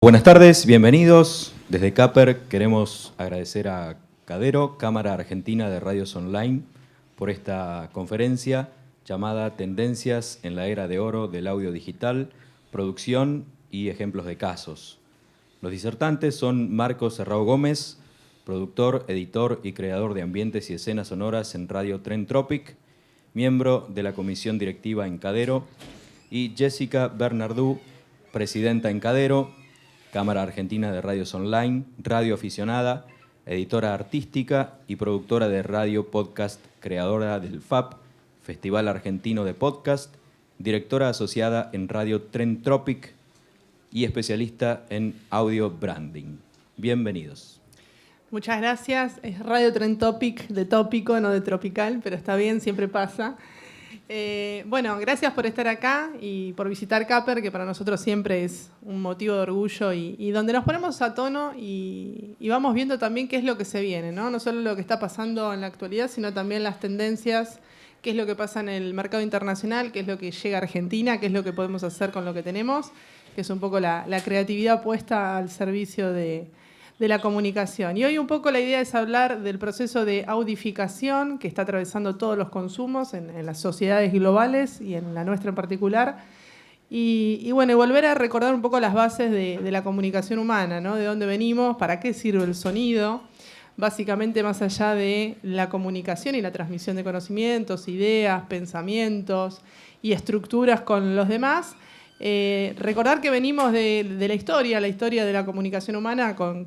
Buenas tardes, bienvenidos. Desde CAPER queremos agradecer a Cadero, Cámara Argentina de Radios Online, por esta conferencia llamada Tendencias en la Era de Oro del Audio Digital, Producción y Ejemplos de Casos. Los disertantes son Marcos Serrao Gómez, productor, editor y creador de ambientes y escenas sonoras en Radio Trend Tropic, miembro de la comisión directiva en Cadero, y Jessica Bernardú, presidenta en Cadero, Cámara Argentina de Radios Online, radio aficionada, editora artística y productora de radio podcast, creadora del FAP, Festival Argentino de Podcast, directora asociada en Radio Trend Tropic y especialista en audio branding. Bienvenidos. Muchas gracias. Es Radio Trend Topic, de tópico, no de tropical, pero está bien, siempre pasa. Bueno, gracias por estar acá y por visitar CAPER, que para nosotros siempre es un motivo de orgullo y donde nos ponemos a tono y vamos viendo también qué es lo que se viene, ¿no? No solo lo que está pasando en la actualidad, sino también las tendencias, qué es lo que pasa en el mercado internacional, qué es lo que llega a Argentina, qué es lo que podemos hacer con lo que tenemos, que es un poco la creatividad puesta al servicio de la comunicación. Y hoy un poco la idea es hablar del proceso de audificación que está atravesando todos los consumos en las sociedades globales y en la nuestra en particular. Y bueno, y volver a recordar un poco las bases de la comunicación humana, ¿no? De dónde venimos, para qué sirve el sonido, básicamente más allá de la comunicación y la transmisión de conocimientos, ideas, pensamientos y estructuras con los demás. Recordar que venimos de la historia de la comunicación humana con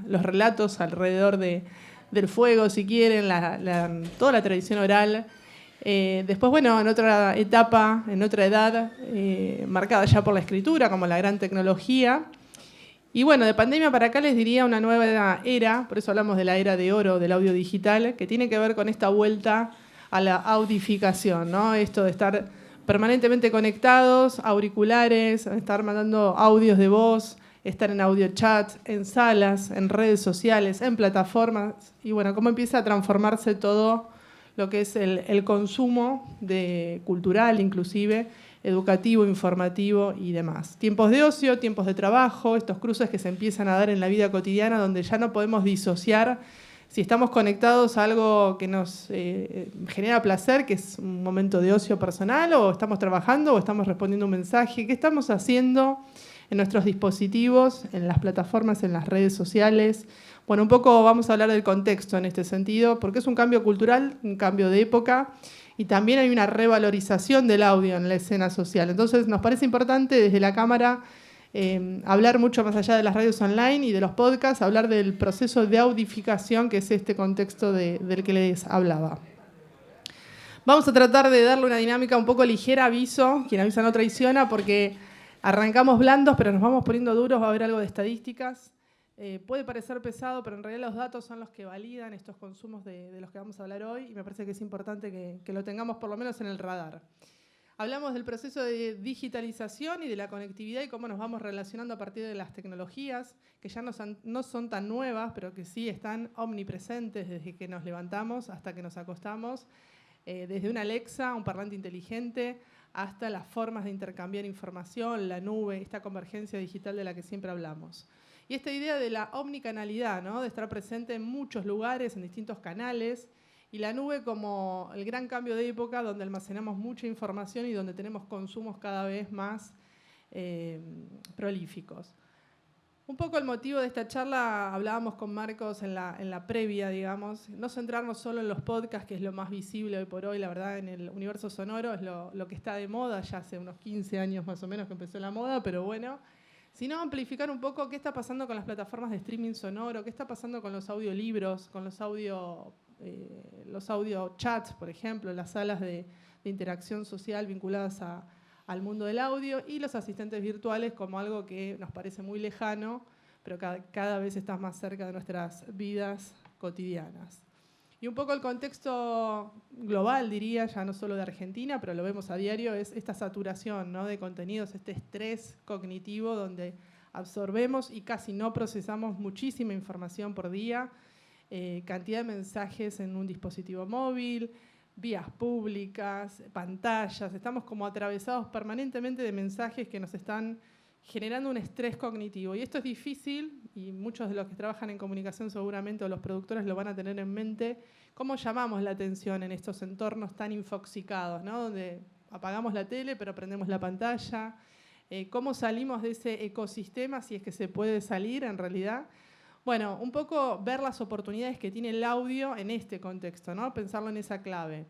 los relatos alrededor del fuego, si quieren, toda la tradición oral. Después, bueno, en otra etapa, en otra edad, marcada ya por la escritura, como la gran tecnología. Y bueno, de pandemia para acá les diría una nueva era, por eso hablamos de la era de oro del audio digital, que tiene que ver con esta vuelta a la audificación, ¿no? Esto de estar permanentemente conectados, auriculares, estar mandando audios de voz, estar en audio chat, en salas, en redes sociales, en plataformas. Y bueno, cómo empieza a transformarse todo lo que es el consumo cultural, inclusive, educativo, informativo y demás. Tiempos de ocio, tiempos de trabajo, estos cruces que se empiezan a dar en la vida cotidiana donde ya no podemos disociar si estamos conectados a algo que nos genera placer, que es un momento de ocio personal, o estamos trabajando, o estamos respondiendo un mensaje. ¿Qué estamos haciendo en nuestros dispositivos, en las plataformas, en las redes sociales? Bueno, un poco vamos a hablar del contexto en este sentido, porque es un cambio cultural, un cambio de época, y también hay una revalorización del audio en la escena social. Entonces, nos parece importante desde la Cámara hablar mucho más allá de las radios online y de los podcasts, hablar del proceso de audificación, que es este contexto del que les hablaba. Vamos a tratar de darle una dinámica un poco ligera, aviso, quien avisa no traiciona, porque arrancamos blandos, pero nos vamos poniendo duros, va a haber algo de estadísticas. Puede parecer pesado, pero en realidad los datos son los que validan estos consumos de los que vamos a hablar hoy, y me parece que es importante que lo tengamos por lo menos en el radar. Hablamos del proceso de digitalización y de la conectividad y cómo nos vamos relacionando a partir de las tecnologías, que ya no son tan nuevas, pero que sí están omnipresentes desde que nos levantamos hasta que nos acostamos, desde una Alexa, un parlante inteligente, hasta las formas de intercambiar información, la nube, esta convergencia digital de la que siempre hablamos. Y esta idea de la omnicanalidad, ¿no? De estar presente en muchos lugares, en distintos canales, y la nube como el gran cambio de época donde almacenamos mucha información y donde tenemos consumos cada vez más prolíficos. Un poco el motivo de esta charla, hablábamos con Marcos en la previa, digamos, no centrarnos solo en los podcasts, que es lo más visible hoy por hoy, la verdad, en el universo sonoro es lo que está de moda, ya hace unos 15 años más o menos que empezó la moda, pero bueno, sino amplificar un poco qué está pasando con las plataformas de streaming sonoro, qué está pasando con los audiolibros, con los audio chats, por ejemplo, las salas de interacción social vinculadas al mundo del audio, y los asistentes virtuales como algo que nos parece muy lejano, pero cada vez está más cerca de nuestras vidas cotidianas. Y un poco el contexto global, diría, ya no solo de Argentina, pero lo vemos a diario, es esta saturación, ¿no? De contenidos, este estrés cognitivo donde absorbemos y casi no procesamos muchísima información por día, cantidad de mensajes en un dispositivo móvil, vías públicas, pantallas, estamos como atravesados permanentemente de mensajes que nos están generando un estrés cognitivo. Y esto es difícil, y muchos de los que trabajan en comunicación seguramente, o los productores lo van a tener en mente, cómo llamamos la atención en estos entornos tan infoxicados, ¿no? Donde apagamos la tele pero prendemos la pantalla. ¿Cómo salimos de ese ecosistema, si es que se puede salir en realidad? Bueno, un poco ver las oportunidades que tiene el audio en este contexto, ¿no? Pensarlo en esa clave.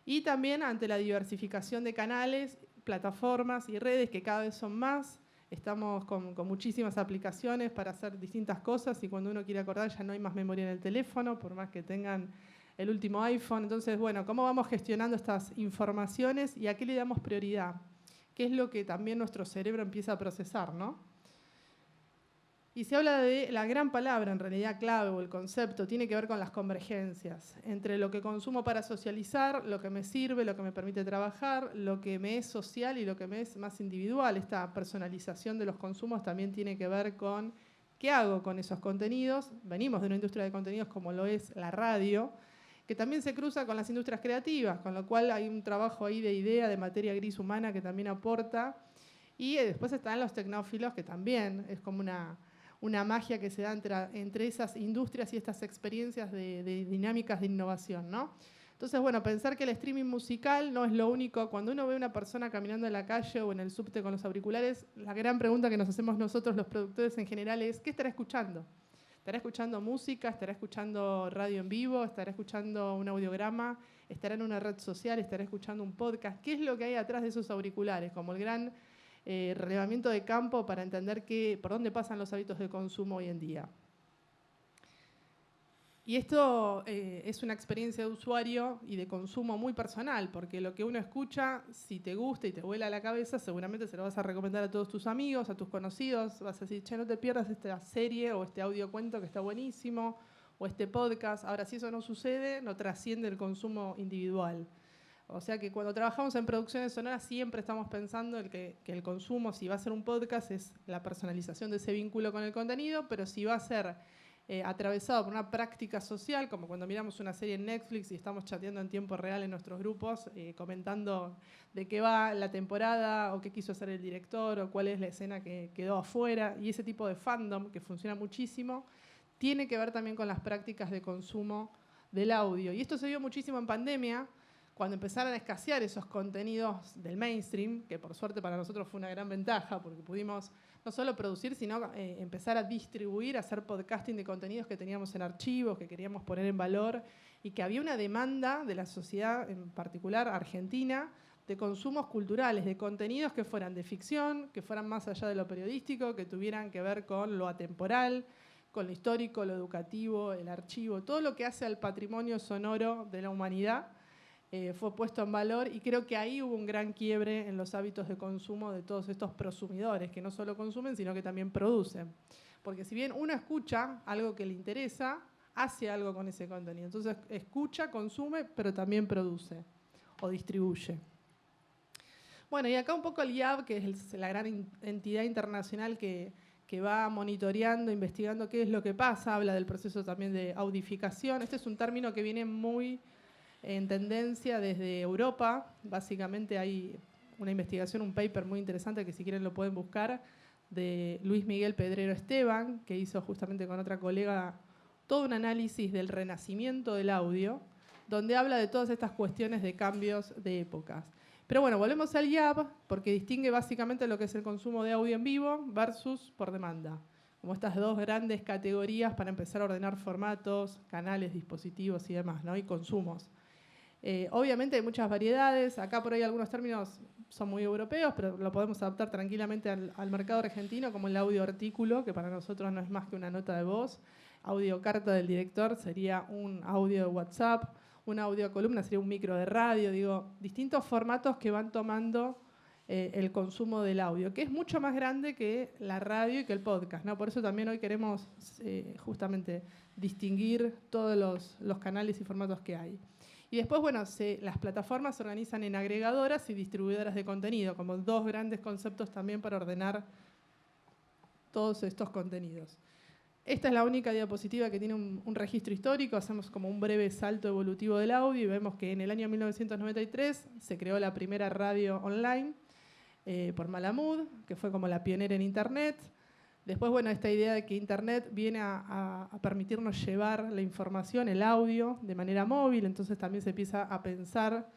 Y también ante la diversificación de canales, plataformas y redes que cada vez son más. Estamos con muchísimas aplicaciones para hacer distintas cosas y cuando uno quiere acordar ya no hay más memoria en el teléfono, por más que tengan el último iPhone. Entonces, bueno, ¿cómo vamos gestionando estas informaciones y a qué le damos prioridad? ¿Qué es lo que también nuestro cerebro empieza a procesar, ¿no? Y se habla de la gran palabra, en realidad clave, o el concepto, tiene que ver con las convergencias entre lo que consumo para socializar, lo que me sirve, lo que me permite trabajar, lo que me es social y lo que me es más individual. Esta personalización de los consumos también tiene que ver con qué hago con esos contenidos. Venimos de una industria de contenidos como lo es la radio, que también se cruza con las industrias creativas, con lo cual hay un trabajo ahí de idea, de materia gris humana que también aporta. Y después están los tecnófilos, que también es como una magia que se da entre esas industrias y estas experiencias de dinámicas de innovación, ¿no? Entonces, bueno, pensar que el streaming musical no es lo único. Cuando uno ve a una persona caminando en la calle o en el subte con los auriculares, la gran pregunta que nos hacemos nosotros, los productores en general, es ¿qué estará escuchando? ¿Estará escuchando música? ¿Estará escuchando radio en vivo? ¿Estará escuchando un audiograma? ¿Estará en una red social? ¿Estará escuchando un podcast? ¿Qué es lo que hay atrás de esos auriculares? Como el gran relevamiento de campo para entender por dónde pasan los hábitos de consumo hoy en día. Y esto es una experiencia de usuario y de consumo muy personal, porque lo que uno escucha, si te gusta y te vuela la cabeza, seguramente se lo vas a recomendar a todos tus amigos, a tus conocidos, vas a decir, che, no te pierdas esta serie o este audiocuento que está buenísimo, o este podcast. Ahora, si eso no sucede, no trasciende el consumo individual. O sea que cuando trabajamos en producciones sonoras siempre estamos pensando en que el consumo, si va a ser un podcast, es la personalización de ese vínculo con el contenido, pero si va a ser atravesado por una práctica social, como cuando miramos una serie en Netflix y estamos chateando en tiempo real en nuestros grupos, comentando de qué va la temporada o qué quiso hacer el director o cuál es la escena que quedó afuera, y ese tipo de fandom que funciona muchísimo, tiene que ver también con las prácticas de consumo del audio. Y esto se vio muchísimo en pandemia, cuando empezaron a escasear esos contenidos del mainstream, que por suerte para nosotros fue una gran ventaja, porque pudimos no solo producir, sino empezar a distribuir, a hacer podcasting de contenidos que teníamos en archivos, que queríamos poner en valor, y que había una demanda de la sociedad, en particular argentina, de consumos culturales, de contenidos que fueran de ficción, que fueran más allá de lo periodístico, que tuvieran que ver con lo atemporal, con lo histórico, lo educativo, el archivo, todo lo que hace al patrimonio sonoro de la humanidad. Fue puesto en valor y creo que ahí hubo un gran quiebre en los hábitos de consumo de todos estos prosumidores que no solo consumen, sino que también producen. Porque si bien uno escucha algo que le interesa, hace algo con ese contenido. Entonces escucha, consume, pero también produce o distribuye. Bueno, y acá un poco el IAB, que es la gran entidad internacional que va monitoreando, investigando qué es lo que pasa, habla del proceso también de audificación. Este es un término que viene muy en tendencia desde Europa. Básicamente hay una investigación, un paper muy interesante que si quieren lo pueden buscar, de Luis Miguel Pedrero Esteban, que hizo justamente con otra colega todo un análisis del renacimiento del audio, donde habla de todas estas cuestiones de cambios de épocas. Pero bueno, volvemos al IAB, porque distingue básicamente lo que es el consumo de audio en vivo versus por demanda, como estas dos grandes categorías para empezar a ordenar formatos, canales, dispositivos y demás, ¿no? Y consumos. Obviamente hay muchas variedades, acá por ahí algunos términos son muy europeos, pero lo podemos adaptar tranquilamente al mercado argentino, como el audio artículo, que para nosotros no es más que una nota de voz. Audio carta del director sería un audio de WhatsApp, una audio columna sería un micro de radio, digo, distintos formatos que van tomando el consumo del audio, que es mucho más grande que la radio y que el podcast, ¿no? Por eso también hoy queremos justamente distinguir todos los canales y formatos que hay. Y después, bueno, las plataformas se organizan en agregadoras y distribuidoras de contenido, como dos grandes conceptos también para ordenar todos estos contenidos. Esta es la única diapositiva que tiene un registro histórico. Hacemos como un breve salto evolutivo del audio y vemos que en el año 1993 se creó la primera radio online. por Malamud, que fue como la pionera en Internet. Después, bueno, esta idea de que Internet viene a permitirnos llevar la información, el audio, de manera móvil, entonces también se empieza a pensar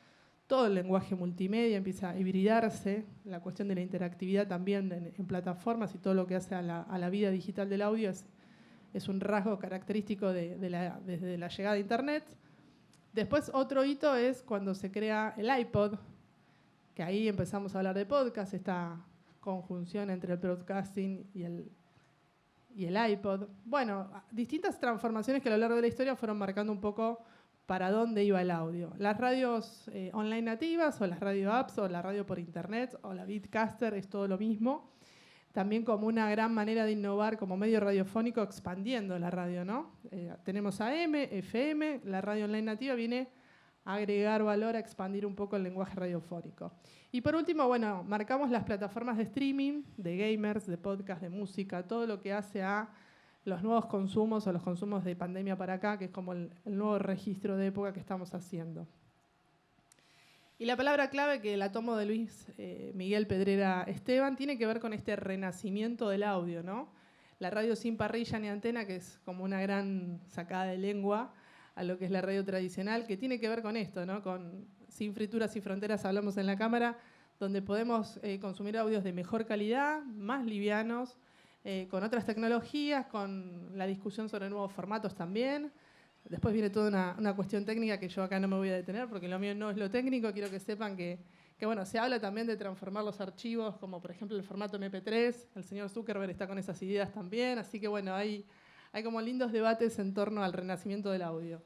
todo el lenguaje multimedia, empieza a hibridarse, la cuestión de la interactividad también en plataformas y todo lo que hace a la vida digital del audio es un rasgo característico desde la llegada de Internet. Después otro hito es cuando se crea el iPod, que ahí empezamos a hablar de podcast, esta conjunción entre el broadcasting y el iPod. Bueno, distintas transformaciones que a lo largo de la historia fueron marcando un poco para dónde iba el audio. Las radios online nativas, o las radio apps, o la radio por internet, o la Beatcaster, es todo lo mismo. También como una gran manera de innovar como medio radiofónico, expandiendo la radio, ¿no? Tenemos AM, FM, la radio online nativa viene a agregar valor, a expandir un poco el lenguaje radiofónico. Y por último, bueno, marcamos las plataformas de streaming, de gamers, de podcast, de música, todo lo que hace a los nuevos consumos o los consumos de pandemia para acá, que es como el nuevo registro de época que estamos haciendo. Y la palabra clave que la tomo de Luis Miguel Pedrera Esteban tiene que ver con este renacimiento del audio, ¿no? La radio sin parrilla ni antena, que es como una gran sacada de lengua a lo que es la radio tradicional, que tiene que ver con esto, ¿no? Con Sin Frituras y Fronteras hablamos en la cámara, donde podemos consumir audios de mejor calidad, más livianos, con otras tecnologías, con la discusión sobre nuevos formatos también. Después viene toda una cuestión técnica que yo acá no me voy a detener, porque lo mío no es lo técnico. Quiero que sepan que bueno, se habla también de transformar los archivos, como por ejemplo el formato MP3. El señor Zuckerberg está con esas ideas también. Así que bueno, hay como lindos debates en torno al renacimiento del audio.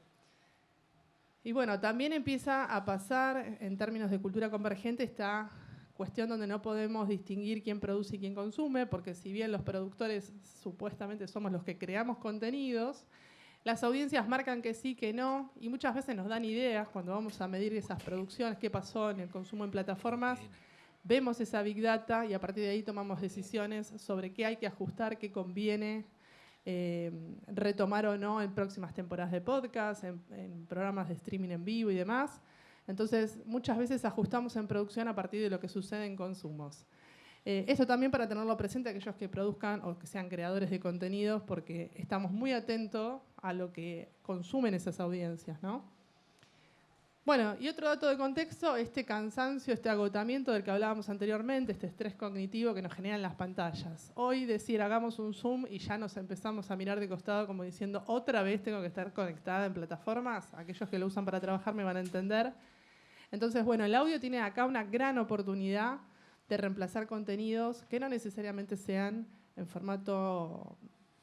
Y bueno, también empieza a pasar, en términos de cultura convergente, esta cuestión donde no podemos distinguir quién produce y quién consume, porque si bien los productores supuestamente somos los que creamos contenidos, las audiencias marcan que sí, que no, y muchas veces nos dan ideas cuando vamos a medir esas producciones, qué pasó en el consumo en plataformas, vemos esa Big Data y a partir de ahí tomamos decisiones sobre qué hay que ajustar, qué conviene retomar o no en próximas temporadas de podcast, en programas de streaming en vivo y demás. Entonces, muchas veces ajustamos en producción a partir de lo que sucede en consumos. Esto también para tenerlo presente aquellos que produzcan o que sean creadores de contenidos, porque estamos muy atentos a lo que consumen esas audiencias, ¿no? Bueno, y otro dato de contexto, este cansancio, este agotamiento del que hablábamos anteriormente, este estrés cognitivo que nos generan las pantallas. Hoy decir hagamos un Zoom y ya nos empezamos a mirar de costado como diciendo otra vez tengo que estar conectada en plataformas, aquellos que lo usan para trabajar me van a entender. Entonces, bueno, el audio tiene acá una gran oportunidad de reemplazar contenidos que no necesariamente sean en formato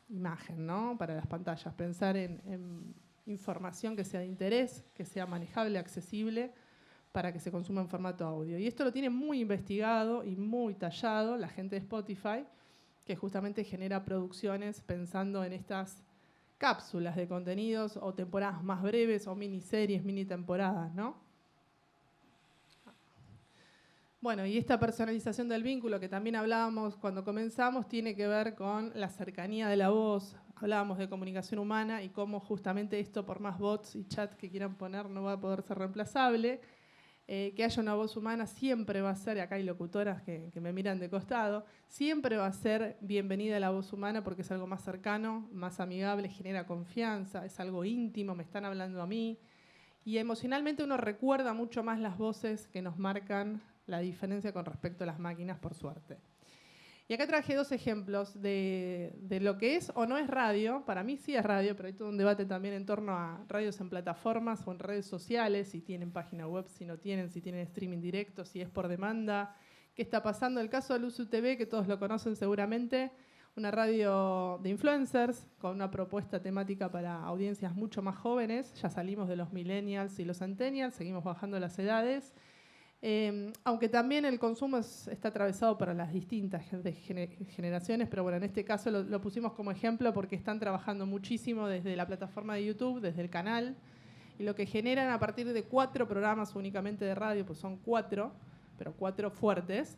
imagen, ¿no? Para las pantallas. Pensar en información que sea de interés, que sea manejable, accesible, para que se consuma en formato audio. Y esto lo tiene muy investigado y muy tallado la gente de Spotify, que justamente genera producciones pensando en estas cápsulas de contenidos o temporadas más breves o miniseries, mini temporadas, ¿no? Bueno, y esta personalización del vínculo que también hablábamos cuando comenzamos tiene que ver con la cercanía de la voz. Hablábamos de comunicación humana y cómo justamente esto, por más bots y chat que quieran poner, no va a poder ser reemplazable. Que haya una voz humana siempre va a ser, y acá hay locutoras que me miran de costado, siempre va a ser bienvenida la voz humana porque es algo más cercano, más amigable, genera confianza, es algo íntimo, me están hablando a mí. Y emocionalmente uno recuerda mucho más las voces que nos marcan la diferencia con respecto a las máquinas, por suerte. Y acá traje dos ejemplos de lo que es o no es radio. Para mí sí es radio, pero hay todo un debate también en torno a radios en plataformas o en redes sociales, si tienen página web, si no tienen, si tienen streaming directo, si es por demanda. ¿Qué está pasando? El caso de Luzu TV, que todos lo conocen seguramente, una radio de influencers con una propuesta temática para audiencias mucho más jóvenes. Ya salimos de los millennials y los centennials, seguimos bajando las edades. Aunque también el consumo está atravesado para las distintas generaciones, pero bueno, en este caso lo pusimos como ejemplo porque están trabajando muchísimo desde la plataforma de YouTube, desde el canal, y lo que generan a partir de 4 programas únicamente de radio, pues son 4, pero 4 fuertes,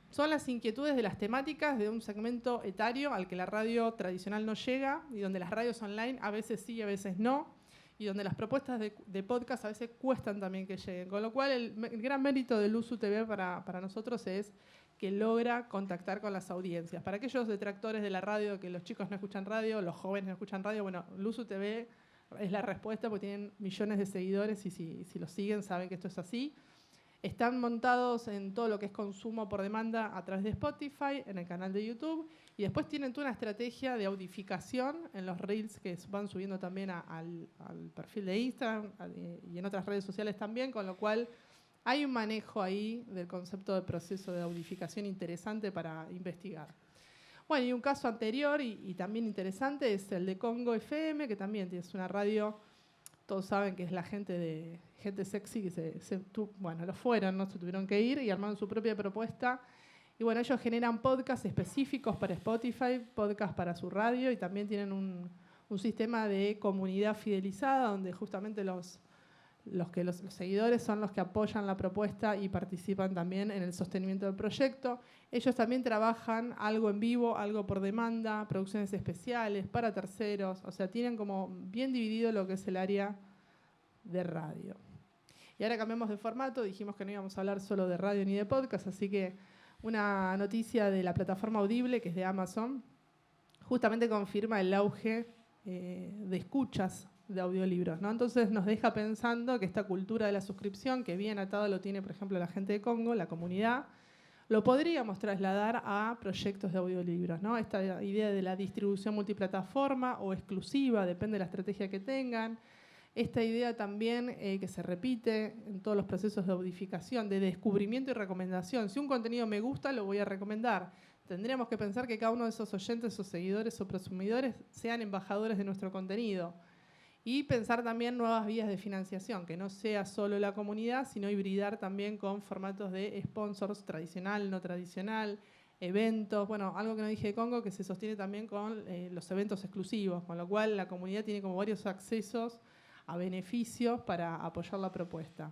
son las inquietudes de las temáticas de un segmento etario al que la radio tradicional no llega y donde las radios online a veces sí y a veces no. y donde las propuestas de podcast a veces cuestan también que lleguen. Con lo cual, el gran mérito de Luzu TV para nosotros es que logra contactar con las audiencias. Para aquellos detractores de la radio, que los chicos no escuchan radio, los jóvenes no escuchan radio, bueno, Luzu TV es la respuesta porque tienen millones de seguidores y si los siguen saben que esto es así. Están montados en todo lo que es consumo por demanda a través de Spotify, en el canal de YouTube, y después tienen toda una estrategia de audificación en los reels que van subiendo también al perfil de Instagram y en otras redes sociales también, con lo cual hay un manejo ahí del concepto de proceso de audificación interesante para investigar. Bueno, y un caso anterior y también interesante es el de Congo FM, que también es una radio. Todos saben que es la gente sexy que bueno, lo fueron, no se tuvieron que ir y armaron su propia propuesta. Y bueno, ellos generan podcasts específicos para Spotify, podcasts para su radio y también tienen un sistema de comunidad fidelizada donde justamente los seguidores son los que apoyan la propuesta y participan también en el sostenimiento del proyecto. Ellos también trabajan algo en vivo, algo por demanda, producciones especiales para terceros, o sea, tienen como bien dividido lo que es el área de radio. Y ahora cambiamos de formato, dijimos que no íbamos a hablar solo de radio ni de podcast, así que una noticia de la plataforma Audible, que es de Amazon, justamente confirma el auge de escuchas de audiolibros, ¿no? Entonces nos deja pensando que esta cultura de la suscripción, que bien atado lo tiene, por ejemplo, la gente de Congo, la comunidad, lo podríamos trasladar a proyectos de audiolibros, ¿no? Esta idea de la distribución multiplataforma o exclusiva, depende de la estrategia que tengan. Esta idea también que se repite en todos los procesos de audificación, de descubrimiento y recomendación. Si un contenido me gusta, lo voy a recomendar. Tendríamos que pensar que cada uno de esos oyentes o seguidores o prosumidores sean embajadores de nuestro contenido. Y pensar también nuevas vías de financiación, que no sea solo la comunidad, sino hibridar también con formatos de sponsors tradicional, no tradicional, eventos. Bueno, algo que no dije de Congo, que se sostiene también con los eventos exclusivos, con lo cual la comunidad tiene como varios accesos a beneficios para apoyar la propuesta.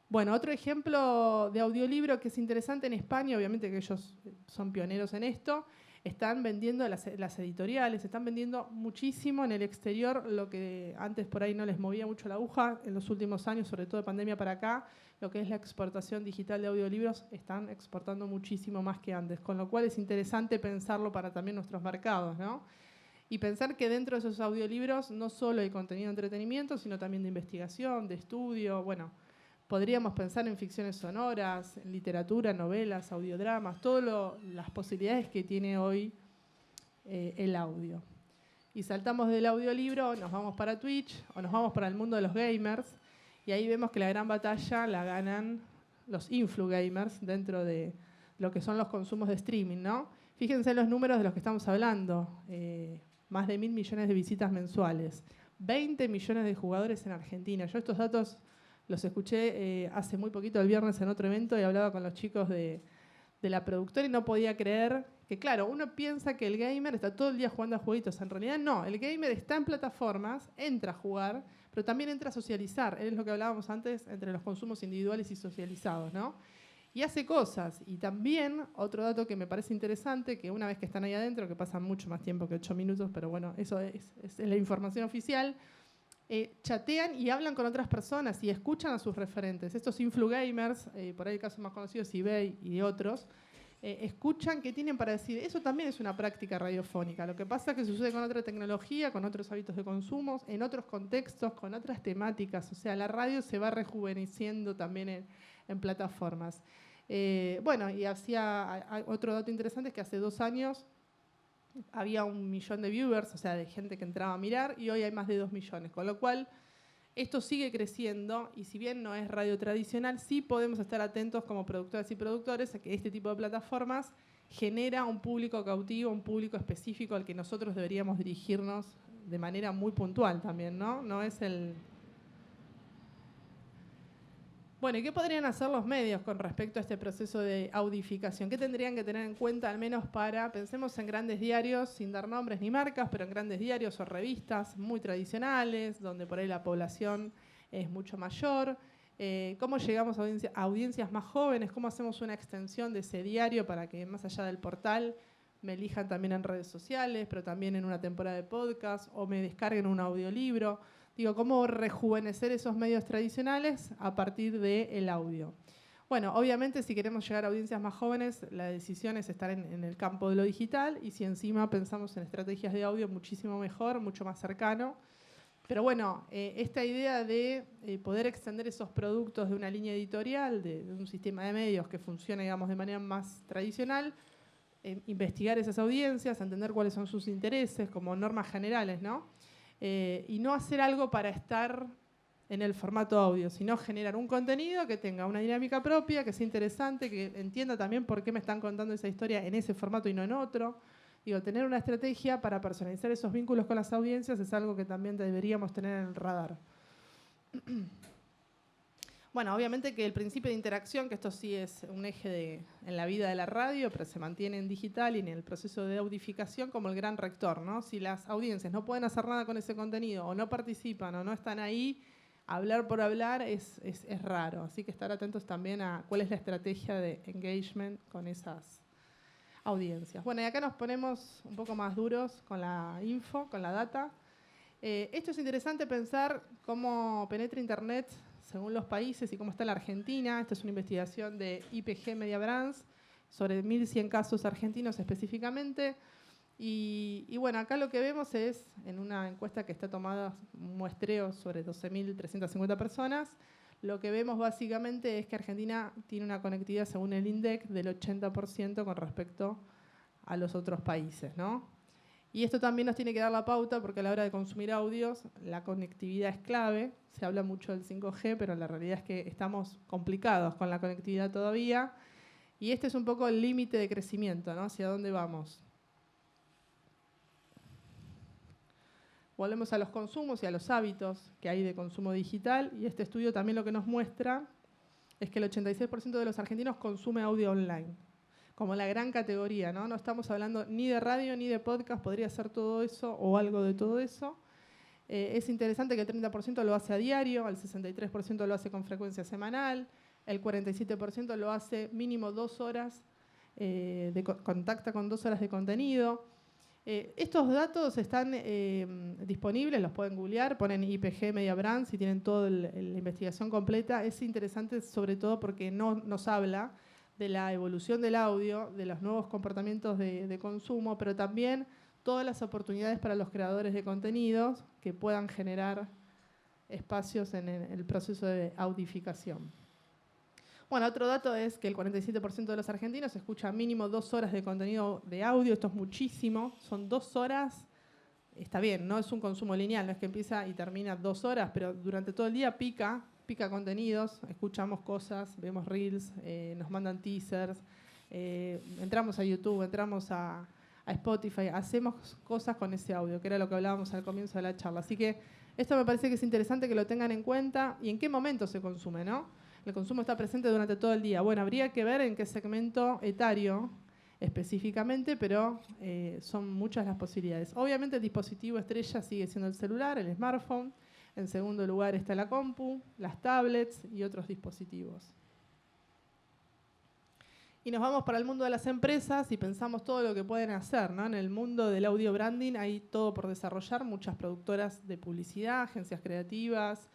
Bueno, otro ejemplo de audiolibro que es interesante en España, obviamente que ellos son pioneros en esto, están vendiendo las editoriales, están vendiendo muchísimo en el exterior, lo que antes por ahí no les movía mucho la aguja, en los últimos años, sobre todo de pandemia para acá, lo que es la exportación digital de audiolibros, están exportando muchísimo más que antes, con lo cual es interesante pensarlo para también nuestros mercados, ¿no? Y pensar que dentro de esos audiolibros no solo hay contenido de entretenimiento, sino también de investigación, de estudio, bueno, podríamos pensar en ficciones sonoras, en literatura, novelas, audiodramas, todas las posibilidades que tiene hoy el audio. Y saltamos del audiolibro, nos vamos para Twitch o nos vamos para el mundo de los gamers y ahí vemos que la gran batalla la ganan los influgamers dentro de lo que son los consumos de streaming, ¿no? Fíjense en los números de los que estamos hablando. Más de 1.000 millones de visitas mensuales, 20 millones de jugadores en Argentina. Yo estos datos los escuché hace muy poquito, el viernes, en otro evento y hablaba con los chicos de la productora y no podía creer que, claro, uno piensa que el gamer está todo el día jugando a jueguitos. En realidad no, el gamer está en plataformas, entra a jugar, pero también entra a socializar. Es lo que hablábamos antes entre los consumos individuales y socializados, ¿no? Y hace cosas. Y también, otro dato que me parece interesante, que una vez que están ahí adentro, que pasan mucho más tiempo que 8 minutos, pero bueno, eso es la información oficial, chatean y hablan con otras personas y escuchan a sus referentes. Estos influgamers, por ahí el caso más conocido es eBay y otros, escuchan qué tienen para decir. Eso también es una práctica radiofónica. Lo que pasa es que sucede con otra tecnología, con otros hábitos de consumo, en otros contextos, con otras temáticas. O sea, la radio se va rejuveneciendo también en plataformas. Bueno, y otro dato interesante es que hace 2 años había 1 millón de viewers, o sea, de gente que entraba a mirar, y hoy hay más de 2 millones, con lo cual esto sigue creciendo y si bien no es radio tradicional, sí podemos estar atentos como productoras y productores a que este tipo de plataformas genera un público cautivo, un público específico al que nosotros deberíamos dirigirnos de manera muy puntual también, ¿no? No es el... Bueno, ¿y qué podrían hacer los medios con respecto a este proceso de audificación? ¿Qué tendrían que tener en cuenta al menos pensemos en grandes diarios, sin dar nombres ni marcas, pero en grandes diarios o revistas muy tradicionales, donde por ahí la población es mucho mayor? ¿Cómo llegamos a audiencias más jóvenes? ¿Cómo hacemos una extensión de ese diario para que más allá del portal me elijan también en redes sociales, pero también en una temporada de podcast o me descarguen un audiolibro? cómo rejuvenecer esos medios tradicionales a partir del audio. Bueno, obviamente si queremos llegar a audiencias más jóvenes, la decisión es estar en el campo de lo digital, y si encima pensamos en estrategias de audio, muchísimo mejor, mucho más cercano. Pero bueno, esta idea de poder extender esos productos de una línea editorial, de un sistema de medios que funcione, digamos, de manera más tradicional, investigar esas audiencias, entender cuáles son sus intereses como normas generales, ¿no? Y no hacer algo para estar en el formato audio, sino generar un contenido que tenga una dinámica propia, que sea interesante, que entienda también por qué me están contando esa historia en ese formato y no en otro. Tener una estrategia para personalizar esos vínculos con las audiencias es algo que también deberíamos tener en el radar. Bueno, obviamente que el principio de interacción, que esto sí es un eje en la vida de la radio, pero se mantiene en digital y en el proceso de audificación como el gran rector, ¿no? Si las audiencias no pueden hacer nada con ese contenido, o no participan, o no están ahí, hablar por hablar es raro. Así que estar atentos también a cuál es la estrategia de engagement con esas audiencias. Bueno, y acá nos ponemos un poco más duros con la info, con la data. Esto es interesante pensar cómo penetra Internet según los países y cómo está la Argentina. Esta es una investigación de IPG Media Brands sobre 1.100 casos argentinos específicamente. Y bueno, acá lo que vemos es, en una encuesta que está tomada, un muestreo sobre 12.350 personas, lo que vemos básicamente es que Argentina tiene una conectividad, según el INDEC, del 80% con respecto a los otros países, ¿no? Y esto también nos tiene que dar la pauta, porque a la hora de consumir audios, la conectividad es clave. Se habla mucho del 5G, pero la realidad es que estamos complicados con la conectividad todavía. Y este es un poco el límite de crecimiento, ¿no? Hacia dónde vamos. Volvemos a los consumos y a los hábitos que hay de consumo digital, y este estudio también lo que nos muestra es que el 86% de los argentinos consume audio online, como la gran categoría, ¿no? No estamos hablando ni de radio ni de podcast, podría ser todo eso o algo de todo eso. Es interesante que el 30% lo hace a diario, el 63% lo hace con frecuencia semanal, el 47% lo hace mínimo 2 horas, contacta con 2 horas de contenido. Estos datos están disponibles, los pueden googlear, ponen IPG Media Brands y tienen toda la investigación completa. Es interesante sobre todo porque nos habla de la evolución del audio, de los nuevos comportamientos de consumo, pero también todas las oportunidades para los creadores de contenidos que puedan generar espacios en el proceso de audificación. Bueno, otro dato es que el 47% de los argentinos escucha mínimo 2 horas de contenido de audio. Esto es muchísimo. Son 2 horas. Está bien, no es un consumo lineal, no es que empieza y termina 2 horas, pero durante todo el día pica contenidos, escuchamos cosas, vemos reels, nos mandan teasers, entramos a YouTube, entramos a Spotify, hacemos cosas con ese audio, que era lo que hablábamos al comienzo de la charla. Así que esto me parece que es interesante que lo tengan en cuenta y en qué momento se consume, ¿no? El consumo está presente durante todo el día. Bueno, habría que ver en qué segmento etario específicamente, pero son muchas las posibilidades. Obviamente el dispositivo estrella sigue siendo el celular, el smartphone. En segundo lugar está la compu, las tablets y otros dispositivos. Y nos vamos para el mundo de las empresas y pensamos todo lo que pueden hacer, ¿no? En el mundo del audio branding hay todo por desarrollar, muchas productoras de publicidad, agencias creativas,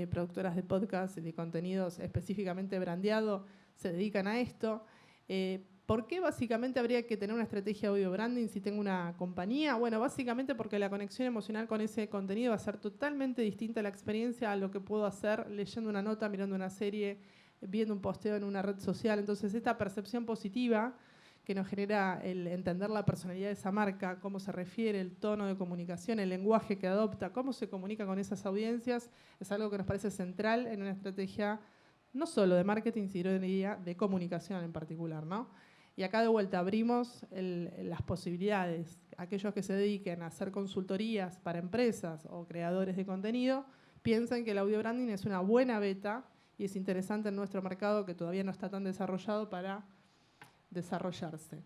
productoras de podcast y de contenidos específicamente brandeado se dedican a esto. ¿Por qué básicamente habría que tener una estrategia audio branding si tengo una compañía? Bueno, básicamente porque la conexión emocional con ese contenido va a ser totalmente distinta a la experiencia a lo que puedo hacer leyendo una nota, mirando una serie, viendo un posteo en una red social. Entonces, esta percepción positiva que nos genera el entender la personalidad de esa marca, cómo se refiere, el tono de comunicación, el lenguaje que adopta, cómo se comunica con esas audiencias, es algo que nos parece central en una estrategia no solo de marketing, sino de comunicación en particular, ¿no? Y acá de vuelta abrimos las posibilidades. Aquellos que se dediquen a hacer consultorías para empresas o creadores de contenido, piensan que el audio branding es una buena beta y es interesante en nuestro mercado que todavía no está tan desarrollado para desarrollarse.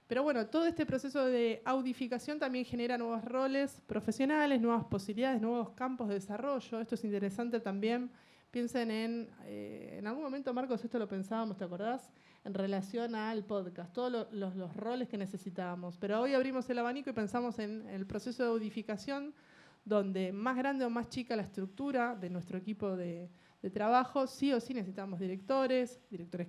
Pero bueno, todo este proceso de audificación también genera nuevos roles profesionales, nuevas posibilidades, nuevos campos de desarrollo. Esto es interesante también. Piensen en algún momento, Marcos, esto lo pensábamos, ¿te acordás? En relación al podcast, todos los roles que necesitábamos. Pero hoy abrimos el abanico y pensamos en el proceso de audificación, donde más grande o más chica la estructura de nuestro equipo de trabajo, sí o sí necesitamos directores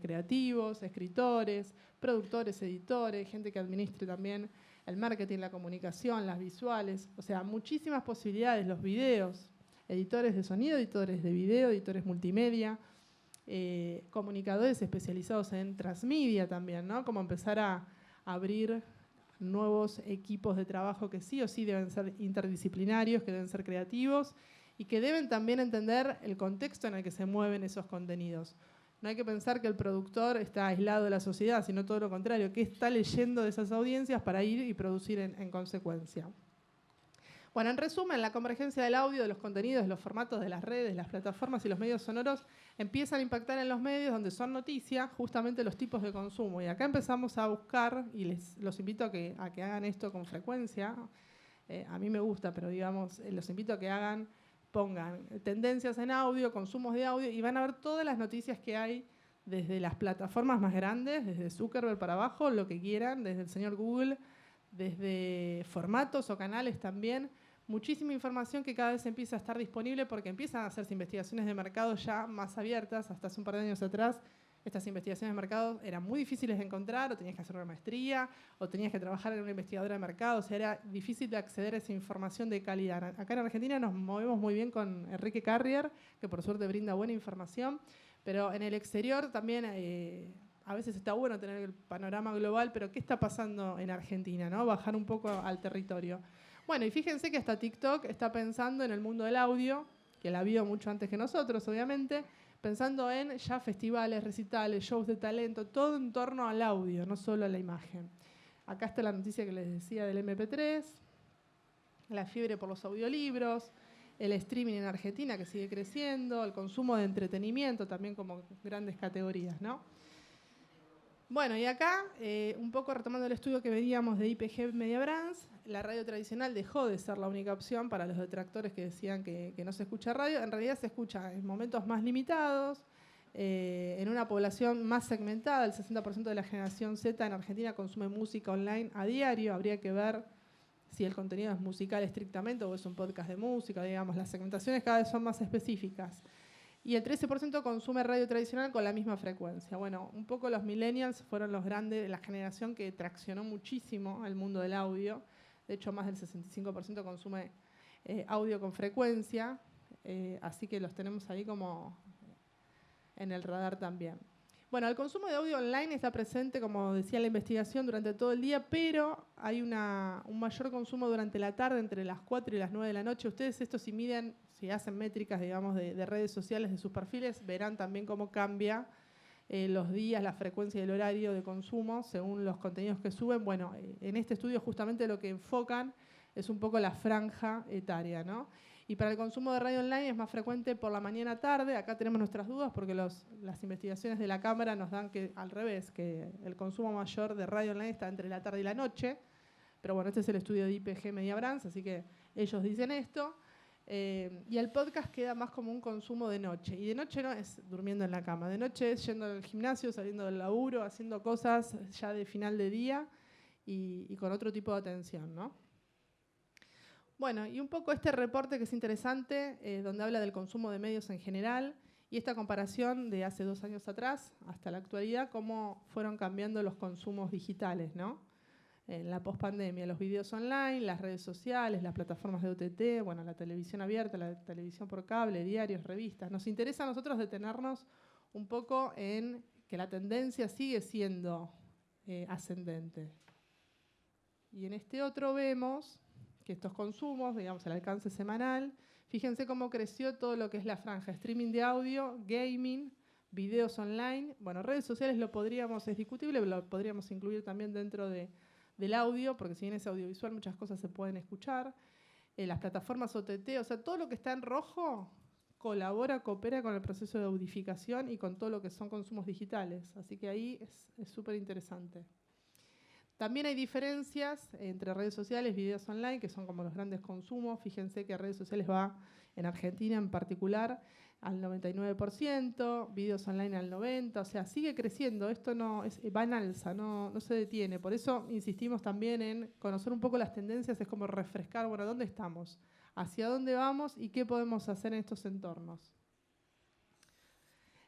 creativos, escritores, productores, editores, gente que administre también el marketing, la comunicación, las visuales, o sea, muchísimas posibilidades, los videos, editores de sonido, editores de video, editores multimedia, comunicadores especializados en transmedia también, ¿no? Como empezar a abrir nuevos equipos de trabajo que sí o sí deben ser interdisciplinarios, que deben ser creativos y que deben también entender el contexto en el que se mueven esos contenidos. No hay que pensar que el productor está aislado de la sociedad, sino todo lo contrario, que está leyendo de esas audiencias para ir y producir en consecuencia. Bueno, en resumen, la convergencia del audio, de los contenidos, de los formatos de las redes, las plataformas y los medios sonoros empiezan a impactar en los medios donde son noticia justamente los tipos de consumo. Y acá empezamos a buscar, y los invito a que hagan esto con frecuencia. A mí me gusta, pero digamos, los invito a que pongan tendencias en audio, consumos de audio, y van a ver todas las noticias que hay desde las plataformas más grandes, desde Zuckerberg para abajo, lo que quieran, desde el señor Google, desde formatos o canales también, muchísima información que cada vez empieza a estar disponible porque empiezan a hacerse investigaciones de mercado ya más abiertas. Hasta hace un par de años atrás, estas investigaciones de mercado eran muy difíciles de encontrar, o tenías que hacer una maestría, o tenías que trabajar en una investigadora de mercado, o sea, era difícil de acceder a esa información de calidad. Acá en Argentina nos movemos muy bien con Enrique Carrier, que por suerte brinda buena información, pero en el exterior también a veces está bueno tener el panorama global, pero ¿qué está pasando en Argentina, ¿no? Bajar un poco al territorio. Bueno, y fíjense que hasta TikTok está pensando en el mundo del audio, que la vio mucho antes que nosotros, obviamente, pensando en ya festivales, recitales, shows de talento, todo en torno al audio, no solo a la imagen. Acá está la noticia que les decía del MP3, la fiebre por los audiolibros, el streaming en Argentina que sigue creciendo, el consumo de entretenimiento también como grandes categorías, ¿no? Bueno, y acá, un poco retomando el estudio que veíamos de IPG Media Brands, la radio tradicional dejó de ser la única opción para los detractores que decían que no se escucha radio. En realidad se escucha en momentos más limitados, en una población más segmentada. El 60% de la generación Z en Argentina consume música online a diario. Habría que ver si el contenido es musical estrictamente o es un podcast de música. Digamos, las segmentaciones cada vez son más específicas. Y el 13% consume radio tradicional con la misma frecuencia. Bueno, un poco los millennials fueron los grandes, la generación que traccionó muchísimo al mundo del audio. De hecho, más del 65% consume audio con frecuencia. Así que los tenemos ahí como en el radar también. Bueno, el consumo de audio online está presente, como decía la investigación, durante todo el día, pero hay un mayor consumo durante la tarde, entre las 4 y las 9 de la noche. Ustedes esto si miden, si hacen métricas, digamos, de redes sociales de sus perfiles, verán también cómo cambia los días, la frecuencia y el horario de consumo según los contenidos que suben. Bueno, en este estudio justamente lo que enfocan es un poco la franja etaria, ¿no? Y para el consumo de radio online es más frecuente por la mañana-tarde. Acá tenemos nuestras dudas porque las investigaciones de la Cámara nos dan que al revés, que el consumo mayor de radio online está entre la tarde y la noche. Pero bueno, este es el estudio de IPG Media Brands, así que ellos dicen esto. Y el podcast queda más como un consumo de noche. Y de noche no es durmiendo en la cama, de noche es yendo al gimnasio, saliendo del laburo, haciendo cosas ya de final de día y con otro tipo de atención, ¿no? Bueno, y un poco este reporte que es interesante, donde habla del consumo de medios en general y esta comparación de hace 2 años atrás hasta la actualidad, cómo fueron cambiando los consumos digitales, ¿no? En la pospandemia, los videos online, las redes sociales, las plataformas de OTT, bueno, la televisión abierta, la televisión por cable, diarios, revistas. Nos interesa a nosotros detenernos un poco en que la tendencia sigue siendo ascendente. Y en este otro vemos que estos consumos, digamos, el alcance semanal, fíjense cómo creció todo lo que es la franja, streaming de audio, gaming, videos online. Bueno, redes sociales es discutible, lo podríamos incluir también dentro del audio, porque si bien es audiovisual, muchas cosas se pueden escuchar. Las plataformas OTT, o sea, todo lo que está en rojo coopera con el proceso de audificación y con todo lo que son consumos digitales. Así que ahí es súper interesante. También hay diferencias entre redes sociales, videos online, que son como los grandes consumos. Fíjense que redes sociales va, en Argentina en particular, al 99%, videos online al 90%, o sea, sigue creciendo. Esto va en alza, no se detiene. Por eso insistimos también en conocer un poco las tendencias, es como refrescar, bueno, ¿dónde estamos? ¿Hacia dónde vamos? ¿Y qué podemos hacer en estos entornos?